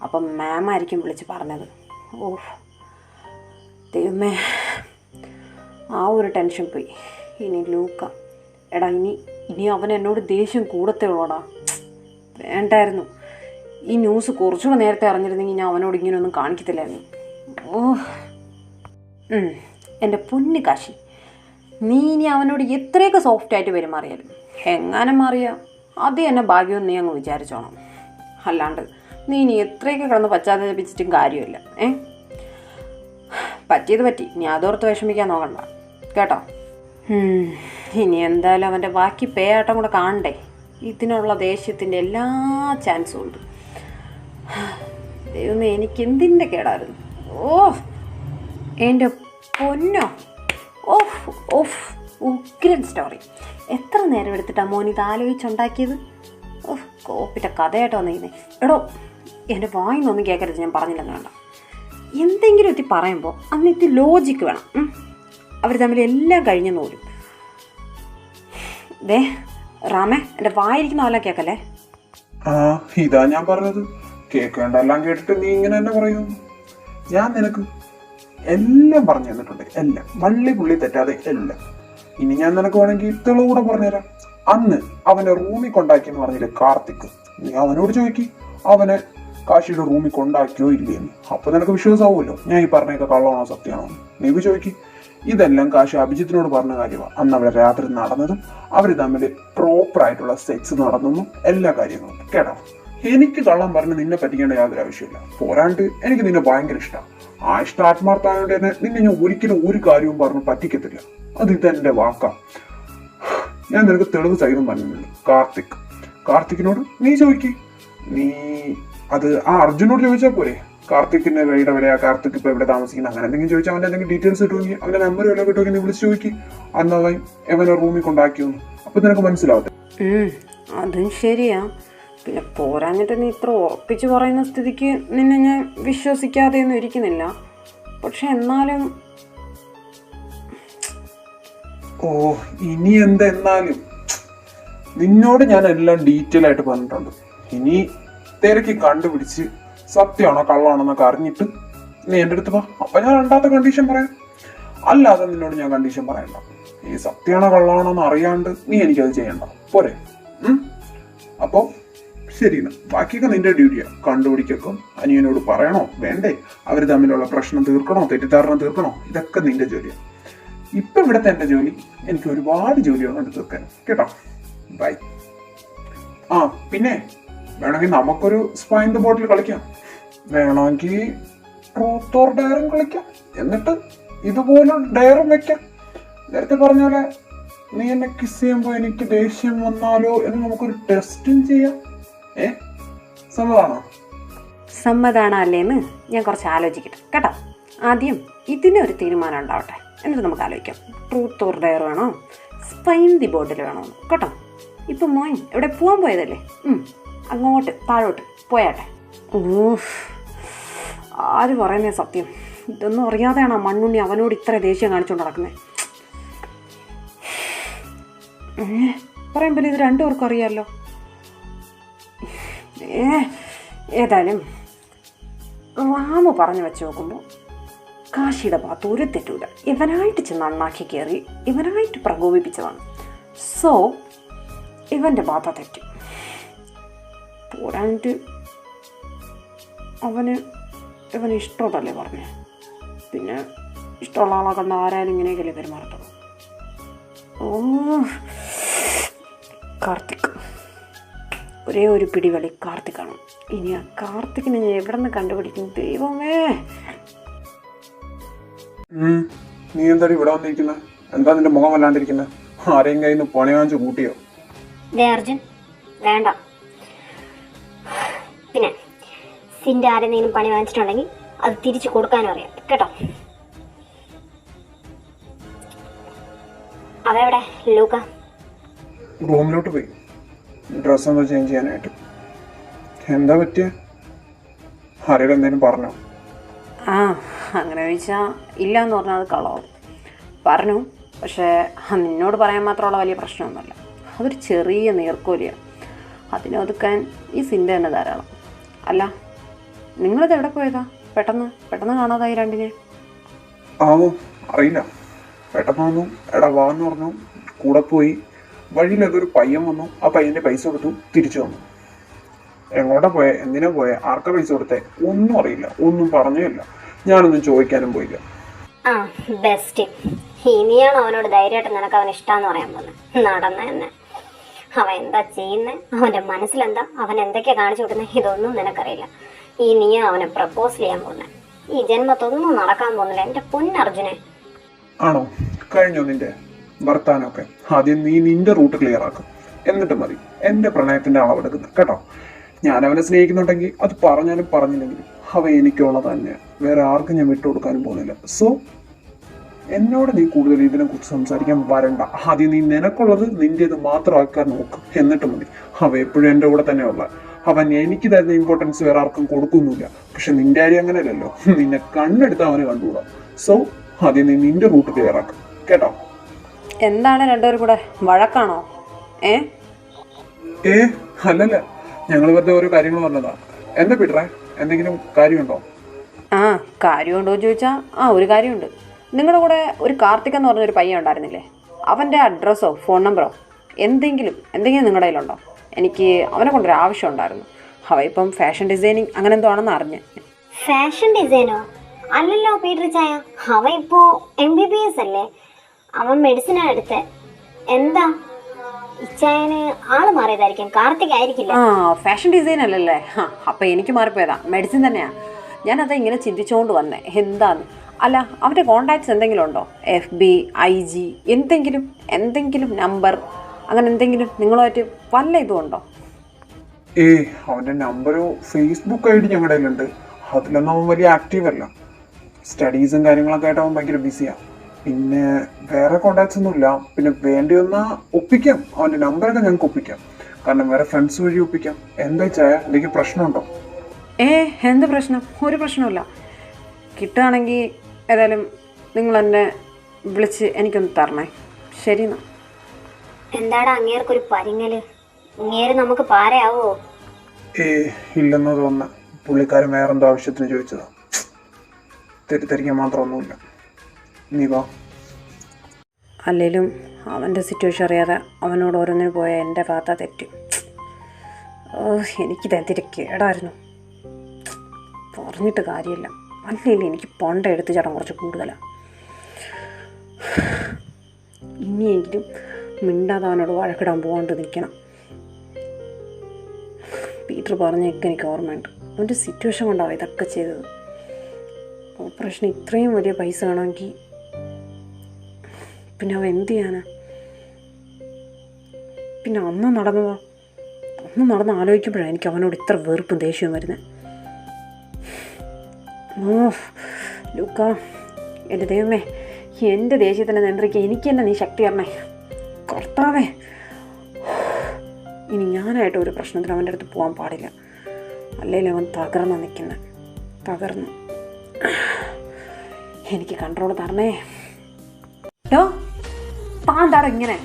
അപ്പം മാമായിരിക്കും വിളിച്ച് പറഞ്ഞത്. ദൈവമേ, ആ ഒരു ടെൻഷൻ പോയി. ഇനി ലൂക്ക, എടാ ഇനി അവൻ എന്നോട് ദേഷ്യം കൂടത്തേ ഉള്ളൂടാ. വേണ്ടായിരുന്നു. ഈ ന്യൂസ് കുറച്ചുകൂടെ നേരത്തെ അറിഞ്ഞിരുന്നെങ്കിൽ ഞാൻ അവനോട് ഇങ്ങനെയൊന്നും കാണിക്കത്തില്ലായിരുന്നു. എൻ്റെ പൊന്നു കാശി, നീ ഇനി അവനോട് എത്രയൊക്കെ സോഫ്റ്റായിട്ട് പെരുമാറിയാലും എങ്ങാനും മാറിയാ അത് എന്നെ ഭാഗ്യമെന്ന് നീ അങ്ങ് വിചാരിച്ചോണം. അല്ലാണ്ട് നീ ഇനി എത്രയൊക്കെ കിടന്ന് പശ്ചാത്തലപ്പിച്ചിട്ടും കാര്യമില്ല. പറ്റിയത് പറ്റി. നീ അതോർത്ത് വിഷമിക്കാൻ നോക്കണ്ട കേട്ടോ. ഇനി എന്തായാലും അവൻ്റെ ബാക്കി പേയാട്ടം കൂടെ കാണണ്ടേ. ഇതിനുള്ള ദേഷ്യത്തിൻ്റെ എല്ലാ ചാൻസും ഉണ്ട്. ദൈവമേ, എനിക്ക് എന്തിൻ്റെ കേടായിരുന്നു. എൻ്റെ പൊന്നോ. ഉഗ്രൻ സ്റ്റോറി. എത്ര നേരം എടുത്തിട്ടാണ് മോൻ ഇത് ആലോചിച്ചുണ്ടാക്കിയത്? കോപ്പിൻ്റെ കഥയായിട്ടോ വന്നിരിക്കുന്നത്. എടോ, എൻ്റെ വായിന്നൊന്നും കേൾക്കരുത്. ഞാൻ പറഞ്ഞില്ലെന്ന് വേണ്ട. എന്തെങ്കിലും എത്തി പറയുമ്പോൾ അന്നിട്ട് ലോജിക്ക് വേണം. അവർ തമ്മിൽ എല്ലാം കഴിഞ്ഞെന്ന് പോലും. റാമേ, എൻ്റെ വായിരിക്കുന്ന പോലെ കേൾക്കല്ലേ. ഇതാ ഞാൻ പറഞ്ഞത്. കേൾക്കേണ്ട എല്ലാം കേട്ടിട്ട് നീ ഇങ്ങനെ തന്നെ പറയും. ഞാൻ നിനക്ക് എല്ലാം പറഞ്ഞു തന്നിട്ടുണ്ട്. എല്ലാം വള്ളി പുള്ളി തെറ്റാതെ എല്ലാം. ഇനി ഞാൻ നിനക്ക് വേണമെങ്കിൽ തെളിവ് കൂടെ പറഞ്ഞുതരാം. അന്ന് അവനെ റൂമിൽ കൊണ്ടാക്കിയെന്ന് പറഞ്ഞില്ലേ കാർത്തിക്, നീ അവനോട് ചോദിക്കി അവനെ കാശിയുടെ റൂമിൽ കൊണ്ടാക്കിയോ ഇല്ലേന്ന്. അപ്പൊ നിനക്ക് വിശ്വാസമാവുമല്ലോ ഞാൻ ഈ പറഞ്ഞൊക്കെ കള്ളമാണോ സത്യമാണോ. നീ ചോദിക്കി. ഇതെല്ലാം കാശി അഭിജിത്തിനോട് പറഞ്ഞ കാര്യമാണ്. അന്ന് അവിടെ രാത്രി നടന്നതും അവർ തമ്മിൽ പ്രോപ്പറായിട്ടുള്ള സെക്സ് നടന്നതും എല്ലാ കാര്യങ്ങളും കേട്ടോ. എനിക്ക് കള്ളം പറഞ്ഞ് നിന്നെ പറ്റിക്കേണ്ട യാതൊരു ആവശ്യമില്ല. പോരാണ്ട് എനിക്ക് നിന്നെ ഭയങ്കര ഇഷ്ടമാണ്. ആ ഇഷ്ടം ആത്മാർത്ഥമായോണ്ട് തന്നെ നിന്നെ ഞാൻ ഒരിക്കലും ഒരു കാര്യവും പറഞ്ഞ് പറ്റിക്കത്തില്ല. അത് ഇതെന്റെ വാക്കാ. ഞാൻ നിനക്ക് തെളിവ് സഹിതം പറഞ്ഞിട്ടുണ്ട്. കാർത്തിക്കിനോട് നീ ചോദിക്കി. നീ അത് ആ അർജുനോട് ചോദിച്ചാൽ പോരെ. കാർത്തിക്കിന്റെ വീട് എവിടെയാ, കാർത്തിക് ഇപ്പൊ എവിടെ താമസിക്കുന്നത്, അങ്ങനെ എന്തെങ്കിലും ചോദിച്ചാൽ അവന്റെ എന്തെങ്കിലും ഡീറ്റെയിൽസ് കിട്ടുമെങ്കിൽ അവന്റെ നമ്പർ വല്ല കിട്ടുമെങ്കിൽ നീ വിളിച്ചു ചോദിക്കി. അന്ന് അവൻ എവനെ റൂമിൽ കൊണ്ടാക്കിയൊന്നു. അപ്പൊ നിനക്ക് മനസ്സിലാവട്ടെ. അതും ശരിയാ. പിന്നെ പോരാഞ്ഞിട്ട് നീ ഇത്ര ഉറപ്പിച്ച് പറയുന്ന സ്ഥിതിക്ക് നിന്നെ ഞാൻ വിശ്വസിക്കാതെയൊന്നും ഇരിക്കുന്നില്ല. പക്ഷെ എന്നാലും ഇനി എന്തായാലും നിന്നോട് ഞാൻ എല്ലാം ഡീറ്റെയിൽ ആയിട്ട് പറഞ്ഞിട്ടുണ്ട്. ഇനി തിരക്കി കണ്ടുപിടിച്ച് സത്യമാണോ കള്ളമാണോ എന്നൊക്കെ അറിഞ്ഞിട്ട് നീ എൻ്റെ അടുത്ത് വാ. അപ്പൊ ഞാൻ രണ്ടാമത്തെ കണ്ടീഷൻ പറയാം. അല്ലാതെ നിന്നോട് ഞാൻ കണ്ടീഷൻ പറയണ്ട. ഈ സത്യമാണോ കള്ളമാണോ എന്ന് അറിയാണ്ട് നീ എനിക്കത് ചെയ്യണ്ട പോരെ. അപ്പൊ ശരി, ബാക്കിയൊക്കെ നിന്റെ ഡ്യൂട്ടിയാ. കണ്ടുപിടിക്കും, അനിയനോട് പറയണോ വേണ്ടേ, അവർ തമ്മിലുള്ള പ്രശ്നം തീർക്കണോ, തെറ്റിദ്ധാരണ തീർക്കണോ, ഇതൊക്കെ നിന്റെ ജോലിയാ. ഇപ്പൊ ഇവിടത്തെ എന്റെ ജോലി, എനിക്ക് ഒരുപാട് ജോലികളുണ്ട് തീർക്കാൻ. കേട്ടോ, ബൈ. ആ പിന്നെ വേണമെങ്കിൽ നമുക്കൊരു സ്പൈൻ ദ ബോട്ടിൽ കളിക്കാം, വേണമെങ്കിൽ ട്രൂത്ത് ഓർ ഡയറും കളിക്കാം, എന്നിട്ട് ഇതുപോലെ ഡയറും വെക്കാം. നേരത്തെ പറഞ്ഞ പോലെ നീ എന്നെ കിസ് ചെയ്യുമ്പോ എനിക്ക് ദേഷ്യം വന്നാലോ എന്ന് നമുക്കൊരു ടെസ്റ്റും ചെയ്യാം. സമ്മതാണോ? സമ്മതാണ് അല്ലേന്ന് ഞാൻ കുറച്ച് ആലോചിക്കട്ടെ കേട്ടോ. ആദ്യം ഇതിനൊരു തീരുമാനം ഉണ്ടാവട്ടെ, എന്നിട്ട് നമുക്ക് ആലോചിക്കാം. ട്രൂത്ത് ഓർ ഡയർ വേണോ, സ്പൈൻ ദി ബോട്ടിൽ വേണോ കേട്ടോ. ഇപ്പം മോൻ എവിടെ പോകാൻ പോയതല്ലേ, അങ്ങോട്ട് താഴോട്ട് പോയാട്ടെ. ആര് പറയുന്നേ സത്യം, ഇതൊന്നും അറിയാതെയാണ് ആ മണ്ണുണ്ണി അവനോട് ഇത്ര ദേഷ്യം കാണിച്ചുകൊണ്ട് നടക്കുന്നത്. പറയുമ്പോൾ ഇത് രണ്ടുപേർക്കും അറിയാമല്ലോ. ഏതായാലും റാമു പറഞ്ഞു വെച്ച് നോക്കുമ്പോൾ കാശിയുടെ ഭാഗത്ത് ഒരു തെറ്റൂല. ഇവനായിട്ട് ചെന്ന് അണ്ണാക്കി കയറി ഇവനായിട്ട് പ്രകോപിപ്പിച്ചതാണ്. സോ ഇവൻ്റെ ഭാഗത്ത തെറ്റ്. പോരാഞ്ഞിട്ട് ഇവന് ഇഷ്ടമല്ലേ പറഞ്ഞേ, പിന്നെ ഇഷ്ടമുള്ള ആളെ കണ്ട ആരായാലും ഇങ്ങനെയൊക്കെയല്ലേ പെരുമാറത്തുള്ളൂ. കാർത്തിക്, ഒരേ ഒരു പിടിവളി കാർത്തിക്കാണ്. ഇനി ആ കാർത്തിക്കിനെ ഞാൻ എവിടെ നിന്ന് കണ്ടുപിടിക്കും ദൈവമേ. നീ എന്താ ഇവിടെ വന്നിരിക്കുന്നത്? എന്താ നിന്റെ മുഖം വല്ലാണ്ടിരിക്കുന്നത്? ആരെയും കയ്യിൽ നിന്ന് പണി വാങ്ങിച്ചു കൂട്ടിയോ? അർജുൻ വേണ്ട. പിന്നെ സിന്റെ ആരെന്തെങ്കിലും പണി വാങ്ങിച്ചിട്ടുണ്ടെങ്കിൽ അത് തിരിച്ചു കൊടുക്കാനും അറിയാം കേട്ടോ. അതെവിടെ ലൂക്ക? റൂമിലോട്ട് പോയി ഡ്രസ് ഒന്ന് ചേഞ്ച് ചെയ്യാനായിട്ട്. എന്താ പറ്റിയ? ആരെങ്കിലും എന്തെങ്കിലും പറഞ്ഞോ? അങ്ങനെ ചോദിച്ചാൽ ഇല്ല എന്ന് പറഞ്ഞാൽ അത് കളവും. പറഞ്ഞു, പക്ഷേ നിന്നോട് പറയാൻ മാത്രമുള്ള വലിയ പ്രശ്നമൊന്നുമല്ല. അതൊരു ചെറിയ നീർക്കോലിയാണ്, അതിനൊതുക്കാൻ ഈ സിൻ്റെ തന്നെ ധാരാളം. അല്ല, നിങ്ങളിത് എവിടെ പോയതാ? പെട്ടെന്ന് കാണാതായി രണ്ടിനെ. അറിയില്ല, പെട്ടെന്ന് വന്നു, എടാ വാന്ന് പറഞ്ഞു, കൂടെ പോയി. വഴിയിൽ അതൊരു പയ്യൻ വന്നു, ആ പയ്യന്റെ പൈസ കൊടുത്തു, തിരിച്ചു വന്നു. എങ്ങോട്ടാ പോയെ, എന്തിനാ പോയെ, ആർക്കാ പൈസ കൊടുത്തേ ഒന്നും അറിയില്ല, ഒന്നും പറഞ്ഞില്ല. ഞാനൊന്നും ചോദിക്കാനും പോയില്ല. ബെസ്റ്റ്. ഇനിയാണ് അവനോട് ധൈര്യമായിട്ട് നിനക്ക് അവന് ഇഷ്ടമെന്ന് പറയാൻ പോകുന്നത്. നടന്ന തന്നെ അവൻ എന്താ ചെയ്യുന്നത്, അവന്റെ മനസ്സിലെന്താ, അവൻ എന്തൊക്കെയാ കാണിച്ചു കൊടുക്കുന്നത്, ഇതൊന്നും നിനക്കറിയില്ല. നീയാ അവനെ പ്രപ്പോസ് ചെയ്യാൻ പോകുന്നത്. ഈ ജന്മത്തൊന്നും നടക്കാൻ പോകുന്നില്ല എന്റെ പൊന്നർജുനെ. ആണോ? കഴിഞ്ഞോ നിന്റെ വർത്താനൊക്കെ? ആദ്യം നീ നിന്റെ റൂട്ട് ക്ലിയർ ആക്കും, എന്നിട്ട് മതി എന്റെ പ്രണയത്തിന്റെ അളവെടുക്കുന്നത് കേട്ടോ. ഞാൻ അവനെ സ്നേഹിക്കുന്നുണ്ടെങ്കിൽ അത് പറഞ്ഞാലും പറഞ്ഞില്ലെങ്കിലും അവ എനിക്കുള്ളത് തന്നെ, വേറെ ആർക്കും ഞാൻ വിട്ടുകൊടുക്കാനും പോകുന്നില്ല. സോ എന്നോട് നീ കൂടുതൽ ഇതിനെ കുറിച്ച് സംസാരിക്കാൻ വരണ്ട. ആദ്യം നീ നിനക്കുള്ളത് നിന്റേത് മാത്രമാക്കാൻ നോക്കും, എന്നിട്ട് മതി. അവ എപ്പോഴും എൻ്റെ കൂടെ തന്നെ ഉള്ള അവൻ എനിക്ക് തരുന്ന ഇമ്പോർട്ടൻസ് വേറെ ആർക്കും കൊടുക്കുന്നില്ല. പക്ഷെ നിന്റെ കാര്യം അങ്ങനെയല്ലല്ലോ, നിന്നെ കണ്ണെടുത്ത് അവന് കണ്ടുകൂടാ. സോ ആദ്യം നീ നിന്റെ റൂട്ട് ക്ലിയർ ആക്കും കേട്ടോ. എന്താണ് രണ്ടുപേരും കൂടെ വഴക്കാണോ? അല്ലല്ല, ഞങ്ങൾ വെറുതെ ഓരോ കാര്യങ്ങൾ പറഞ്ഞതാ. എന്താ പീറ്ററേ, എന്തെങ്കിലും കാര്യമുണ്ടോ? കാര്യമുണ്ടോ എന്ന് ചോദിച്ചാൽ ഒരു കാര്യമുണ്ട്. നിങ്ങളുടെ കൂടെ ഒരു കാർത്തിക് എന്ന് പറഞ്ഞൊരു പയ്യൻ ഉണ്ടായിരുന്നില്ലേ, അവൻ്റെ അഡ്രസ്സോ ഫോൺ നമ്പറോ എന്തെങ്കിലും നിങ്ങളുടെ കയ്യിലുണ്ടോ? എനിക്ക് അവനെ കൊണ്ടൊരു ആവശ്യം ഉണ്ടായിരുന്നു. അവ ഇപ്പം ഫാഷൻ ഡിസൈനിങ് അങ്ങനെ എന്തോ ആണെന്ന് അറിഞ്ഞ്. ഫാഷൻ ഡിസൈനോ? അല്ലല്ലോ പീറ്റർ ചായ, അവൻ ഇപ്പോ MBBS അല്ലേ, അവൻ മെഡിസിനാ എടുത്തേ. എന്താ ഇച്ചായന് ആള് മാറിയതായിരിക്കും, കാർത്തിക് ആയിരിക്കില്ല. ഫാഷൻ ഡിസൈൻ അല്ലല്ലേ? അപ്പം എനിക്ക് മാറിപ്പോയതാ, മെഡിസിൻ തന്നെയാ. ഞാനത് ഇങ്ങനെ ചിന്തിച്ചുകൊണ്ട് വന്നേ എന്താന്ന്. അല്ല, അവൻ്റെ കോണ്ടാക്ട്സ് എന്തെങ്കിലും ഉണ്ടോ? FB IG എന്തെങ്കിലും നമ്പർ അങ്ങനെ എന്തെങ്കിലും നിങ്ങളുമായിട്ട് വല്ല ഇതും ഉണ്ടോ? അവൻ്റെ നമ്പറോ ഫേസ്ബുക്ക് ID ഞങ്ങളുടെ കയ്യിലുണ്ട്. അതിലൊന്നും അവൻ വലിയ ആക്റ്റീവ് അല്ല. സ്റ്റഡീസും കാര്യങ്ങളൊക്കെ ആയിട്ട് അവൻ ഭയങ്കര ബിസിയാണ്. പിന്നെ വേറെ കോണ്ടാക്ട്സ് ഒന്നുമില്ല. പിന്നെ വേണ്ടി വന്നാൽ ഒപ്പിക്കാം, അവൻ്റെ നമ്പറൊക്കെ ഞങ്ങൾക്ക് ഒപ്പിക്കാം. കാരണം വേറെ ഫ്രണ്ട്സ് വഴി ഒപ്പിക്കാം. എന്താ ചായ, എന്തെങ്കിലും പ്രശ്നമുണ്ടോ? എന്ത് പ്രശ്നം? ഒരു പ്രശ്നമില്ല. കിട്ടുകയാണെങ്കിൽ ഏതായാലും നിങ്ങൾ എന്നെ വിളിച്ച് എനിക്കൊന്ന് തരണേ. ശരി എന്നാ. എന്താടാ അങ്ങേർക്കൊരു പരിങ്ങല്? അങ്ങേര് നമുക്ക് പാരയാവോ? ഇല്ലെന്ന് തോന്നുന്നു. പുള്ളിക്കാരൻ വേറെന്തോ ആവശ്യത്തിന് ചോദിച്ചതാ. തെറ്റിദ്ധരിക്കാൻ മാത്രമൊന്നുമില്ല. നീ വാ. അല്ലെങ്കിലും അവൻ്റെ സിറ്റുവേഷൻ അറിയാതെ അവനോട് ഓരോന്നിന് പോയാൽ എൻ്റെ ഭാഗത്താ തെറ്റ്. എനിക്കിത് എന്തിട്ട് കേടായിരുന്നു. പറഞ്ഞിട്ട് കാര്യമില്ല. അല്ലെങ്കിൽ എനിക്ക് പണ്ട് എടുത്തുചാട്ടം കുറച്ച് കൂടുതലാണ്. ഇനിയെങ്കിലും മിണ്ടാതെ അവനോട് വഴക്കിടാൻ പോകാണ്ട് നിൽക്കണം. പീറ്റർ പറഞ്ഞൊക്കെ എനിക്ക് ഓർമ്മയുണ്ട്. അവൻ്റെ സിറ്റുവേഷൻ കൊണ്ടാവും ഇതൊക്കെ ചെയ്തത്. ഓപ്പറേഷൻ ഇത്രയും വലിയ പൈസ വേണമെങ്കിൽ പിന്നെ അവൻ എന്ത് ചെയ്യാനാ? പിന്നെ അന്ന് നടന്ന് ആലോചിക്കുമ്പോഴാണ് എനിക്ക് അവനോട് ഇത്ര വെറുപ്പും ദേഷ്യവും വരുന്നത്. ലൂക്ക, എൻ്റെ ദൈവമേ, എൻ്റെ ദേഷ്യത്തിൻ്റെ നിയന്ത്രിക്കാൻ എനിക്ക് തന്നെ നീ ശക്തി തരണേ കർത്താവേ. ഇനി ഞാനായിട്ട് ഒരു പ്രശ്നത്തിന് അവൻ്റെ അടുത്ത് പോകാൻ പാടില്ല. അല്ലെങ്കിൽ അവൻ തകർന്ന് എനിക്ക് കൺട്രോൾ തരണേ. താൻ താടോ ഇങ്ങനെ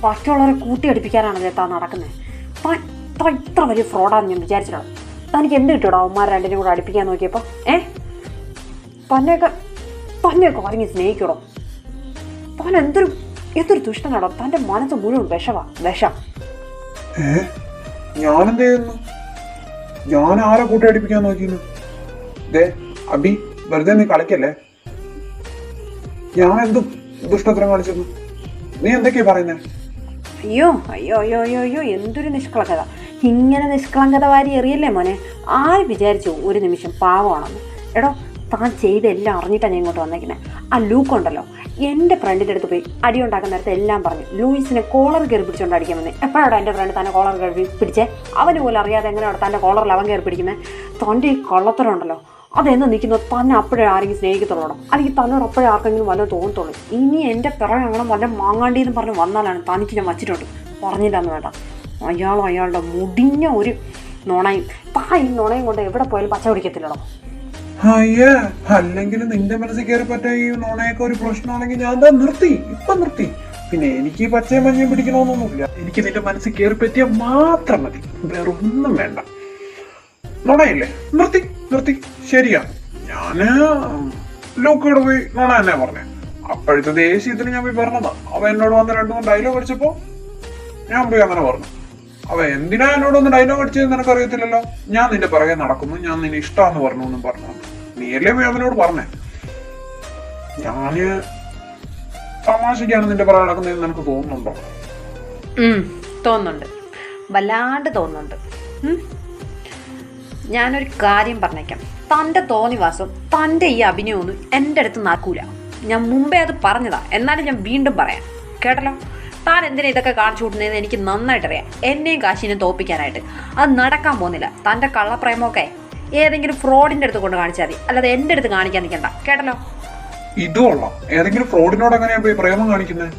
ബാക്കിയുള്ളവരെ കൂട്ടിയടിപ്പിക്കാനാണല്ലേ താൻ നടക്കുന്നത്? താൻ ഇത്ര വലിയ ഫ്രോഡാന്ന് ഞാൻ വിചാരിച്ചിട്ടോ. തനിക്ക് എന്ത് കിട്ടിയോടോ അവന്മാർ രണ്ടിനും കൂടെ അടുപ്പിക്കാൻ നോക്കിയപ്പോൾ? തന്നെയൊക്കെ പറഞ്ഞ് സ്നേഹിക്കടോ. താൻ എന്തൊരു ദുഷ്ടനാടോ. തൻ്റെ മനസ്സ് മുഴുവൻ വിഷം. ഞാനെന്ത് ചെയ്യുന്നു? ഞാൻ ആരെ കൂട്ടിയടിപ്പിക്കാൻ നോക്കിയിരുന്നു? അബി, വെറുതെ നീ കളിക്കല്ലേ. ഞാൻ എന്തും ദുഷ്ടത്തരം കാണിച്ചിരുന്നു? നീ എന്തൊക്കെയാ പറയുന്നേ? അയ്യോ എന്തൊരു നിഷ്കളങ്കത. ഇങ്ങനെ നിഷ്കളങ്കത വാരി എറിയല്ലേ മോനെ. ആര് വിചാരിച്ചു ഒരു നിമിഷം പാവമാണെന്ന്? എടോ, താൻ ചെയ്തെല്ലാം അറിഞ്ഞിട്ടാണ് ഞാൻ ഇങ്ങോട്ട് വന്നേക്കുന്നത്. ആ ലൂക്കുണ്ടല്ലോ, എൻ്റെ ഫ്രണ്ടിൻ്റെ അടുത്ത് പോയി അടി ഉണ്ടാക്കുന്ന നേരത്തെ എല്ലാം പറഞ്ഞു. ലൂയിസിനെ കോളർ കയറി പിടിച്ചുകൊണ്ട് അടിക്കാൻ വന്നേ. എപ്പോഴാണ് എൻ്റെ ഫ്രണ്ട് തന്നെ കോളർ കയറി പിടിച്ചേ? അവന് പോലും അറിയാതെ എങ്ങനെയാണ് തൻ്റെ കോളറിൽ അവൻ കയറി പിടിക്കുന്നത്? തൻ്റെ ഈ കള്ളത്തരം ഉണ്ടല്ലോ, അതെന്ന് നിൽക്കുന്നത് തന്നെ അപ്പോഴേ ആരെങ്കിലും സ്നേഹിക്കത്തുള്ളൂ, അല്ലെങ്കിൽ തന്നോട് അപ്പോഴേ ആർക്കെങ്കിലും വല്ലതും തോന്നത്തുള്ളൂ. ഇനി എൻ്റെ പിറകെ അങ്ങനെ വല്ല മാങ്ങാണ്ടിന്ന് പറഞ്ഞ് വന്നാലാണ് തനിക്ക് ഞാൻ വച്ചിട്ടുണ്ട്. പറഞ്ഞില്ലാന്ന് വേണ്ട. അയാളുടെ മുടിഞ്ഞ ഒരു നുണയും. ഈ നുണയും കൊണ്ട് എവിടെ പോയാലും പച്ച പിടിക്കത്തില്ലടോ. അല്ലെങ്കിൽ നിന്റെ മനസ്സിൽ കയറി പറ്റ ഈ നുണയൊക്കെ ഒരു പ്രശ്നമാണെങ്കിൽ ഞാൻ നിർത്തി. പിന്നെ എനിക്ക് ഈ പച്ചയും മഞ്ഞയും പിടിക്കണമെന്നൊന്നുമില്ല. എനിക്ക് നിന്റെ മനസ്സിൽ കയറി പറ്റിയാൽ മാത്രം മതി, വേറെ ഒന്നും വേണ്ട. നുണയില്ലേ? നിർത്തി. ശരിയാ, ഞാന് ലൂക്കോട് പോയി നുണ തന്നെ പറഞ്ഞേ. അപ്പോഴത്തെ ദേഷ്യത്തിന് ഞാൻ പോയി പറഞ്ഞതാ. അവ എന്നോട് വന്ന് 2-3 ഡയലോഗ് അടിച്ചപ്പോ ഞാൻ പോയി അങ്ങനെ പറഞ്ഞു. അവ എന്തിനാ എന്നോട് ഒന്ന് ഡയലോഗ് അടിച്ചതെന്ന് എനിക്കറിയത്തില്ലല്ലോ. ഞാൻ നിന്റെ പിറകെ നടക്കുന്നു, ഞാൻ നിന്നെ ഇഷ്ടമാന്ന് പറഞ്ഞു എന്നും പറഞ്ഞു. നീയല്ലേ പോയി അവനോട് പറഞ്ഞേ. ഞാന് തമാശക്കാണ് നിന്റെ പിറകെ നടക്കുന്നതെന്ന് എനിക്ക് തോന്നുന്നുണ്ടോ? തോന്നുന്നുണ്ട്, വല്ലാണ്ട് തോന്നുന്നുണ്ട്. ഞാനൊരു കാര്യം പറഞ്ഞേക്കാം. തൻ്റെ തോന്നിവാസം, തൻ്റെ ഈ അഭിനയമൊന്നും എൻ്റെ അടുത്ത് നടക്കൂല. ഞാൻ മുമ്പേ അത് പറഞ്ഞതാ, എന്നാലും ഞാൻ വീണ്ടും പറയാം, കേട്ടല്ലോ. താൻ എന്തിനാ ഇതൊക്കെ കാണിച്ചു കൂട്ടുന്നതെന്ന് എനിക്ക് നന്നായിട്ടറിയാം. എന്നെയും കാശിനെയും തോപ്പിക്കാനായിട്ട് അത് നടക്കാൻ പോകുന്നില്ല. തൻ്റെ കള്ളപ്രേമമൊക്കെ ഏതെങ്കിലും ഫ്രോഡിൻ്റെ അടുത്ത് കൊണ്ട് കാണിച്ചാൽ മതി, അല്ലാതെ എൻ്റെ അടുത്ത് കാണിക്കാൻ നിൽക്കണ്ട, കേട്ടല്ലോ. ഇതുകൊള്ളാം. ഏതെങ്കിലും ഫ്രോഡിനോട് എങ്ങനെയാ പോയി പ്രേമം കാണിക്കുന്നത്?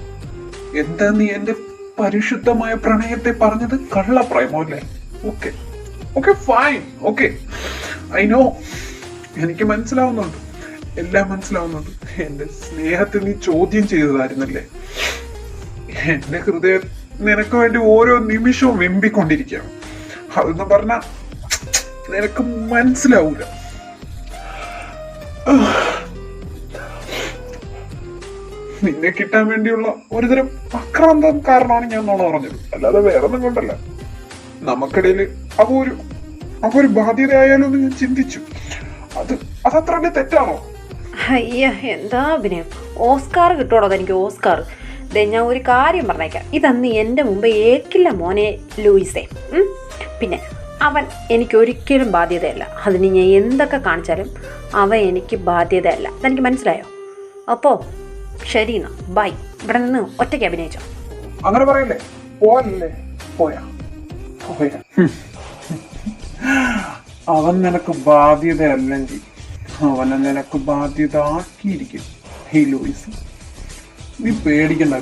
എന്താ നീ എന്റെ പരിശുദ്ധമായ പ്രണയത്തെ പറഞ്ഞത്? കള്ളപ്രേമല്ലേ? Okay fine, okay, I know. എനിക്ക് മനസ്സിലാവുന്നുണ്ട്, എല്ലാം മനസ്സിലാവുന്നുണ്ട്. എന്റെ സ്നേഹത്തെ നീ ചോദ്യം ചെയ്തതായിരുന്നല്ലേ? എന്റെ ഹൃദയം നിനക്ക് വേണ്ടി ഓരോ നിമിഷവും വെമ്പിക്കൊണ്ടിരിക്കുകയാണ്. അതെന്ന് പറഞ്ഞ നിനക്ക് മനസ്സിലാവൂല. നിന്നെ കിട്ടാൻ വേണ്ടിയുള്ള ഒരുതരം ആക്രാന്തം കാരണമാണ് ഞാൻ നുണ പറഞ്ഞത്, അല്ലാതെ വേറെ ഒന്നും കൊണ്ടല്ല. നമുക്കിടയിൽ ഒരു ബാധ്യതയായാലോ എന്ന് ഞാൻ ചിന്തിച്ചു. അതത്ര തെറ്റാണോ? അയ്യ, എന്താ അഭിനയം! ഓസ്കാർ കിട്ടുവാണോ അതെനിക്ക്? ഓസ്കാർ. ഞാൻ ഒരു കാര്യം പറഞ്ഞേക്കാം, ഇതന്ന് എൻ്റെ മുമ്പ് ഏക്കില്ല മോനെ ലൂയിസേ. പിന്നെ അവൻ എനിക്കൊരിക്കലും ബാധ്യതയല്ല. അതിന് ഞാൻ എന്തൊക്കെ കാണിച്ചാലും അവൻ എനിക്ക് ബാധ്യതയല്ല. അതെനിക്ക് മനസ്സിലായോ? അപ്പോൾ ശരി, എന്നാ ബൈ. ഇവിടെ നിന്ന് ഒറ്റയ്ക്ക് അഭിനയിച്ചോ? അങ്ങനെ പറയല്ലേ, പോയല്ലേ? പോയാ അവൻ നിനക്ക് ബാധ്യതയല്ലെങ്കിൽ അവനെ നിനക്ക് ബാധ്യത ആക്കിയിരിക്കും. ഹേ ലൂയിസ്, നീ പേടിക്കണ്ട.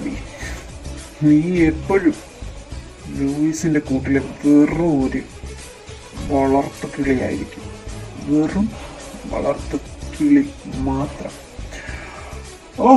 നീ എപ്പോഴും ലൂയിസിന്റെ കൂട്ടിലെ വെറും ഒരു വളർത്തു കിളിയായിരിക്കും. വെറും വളർത്തു കിളി മാത്രം. ഓ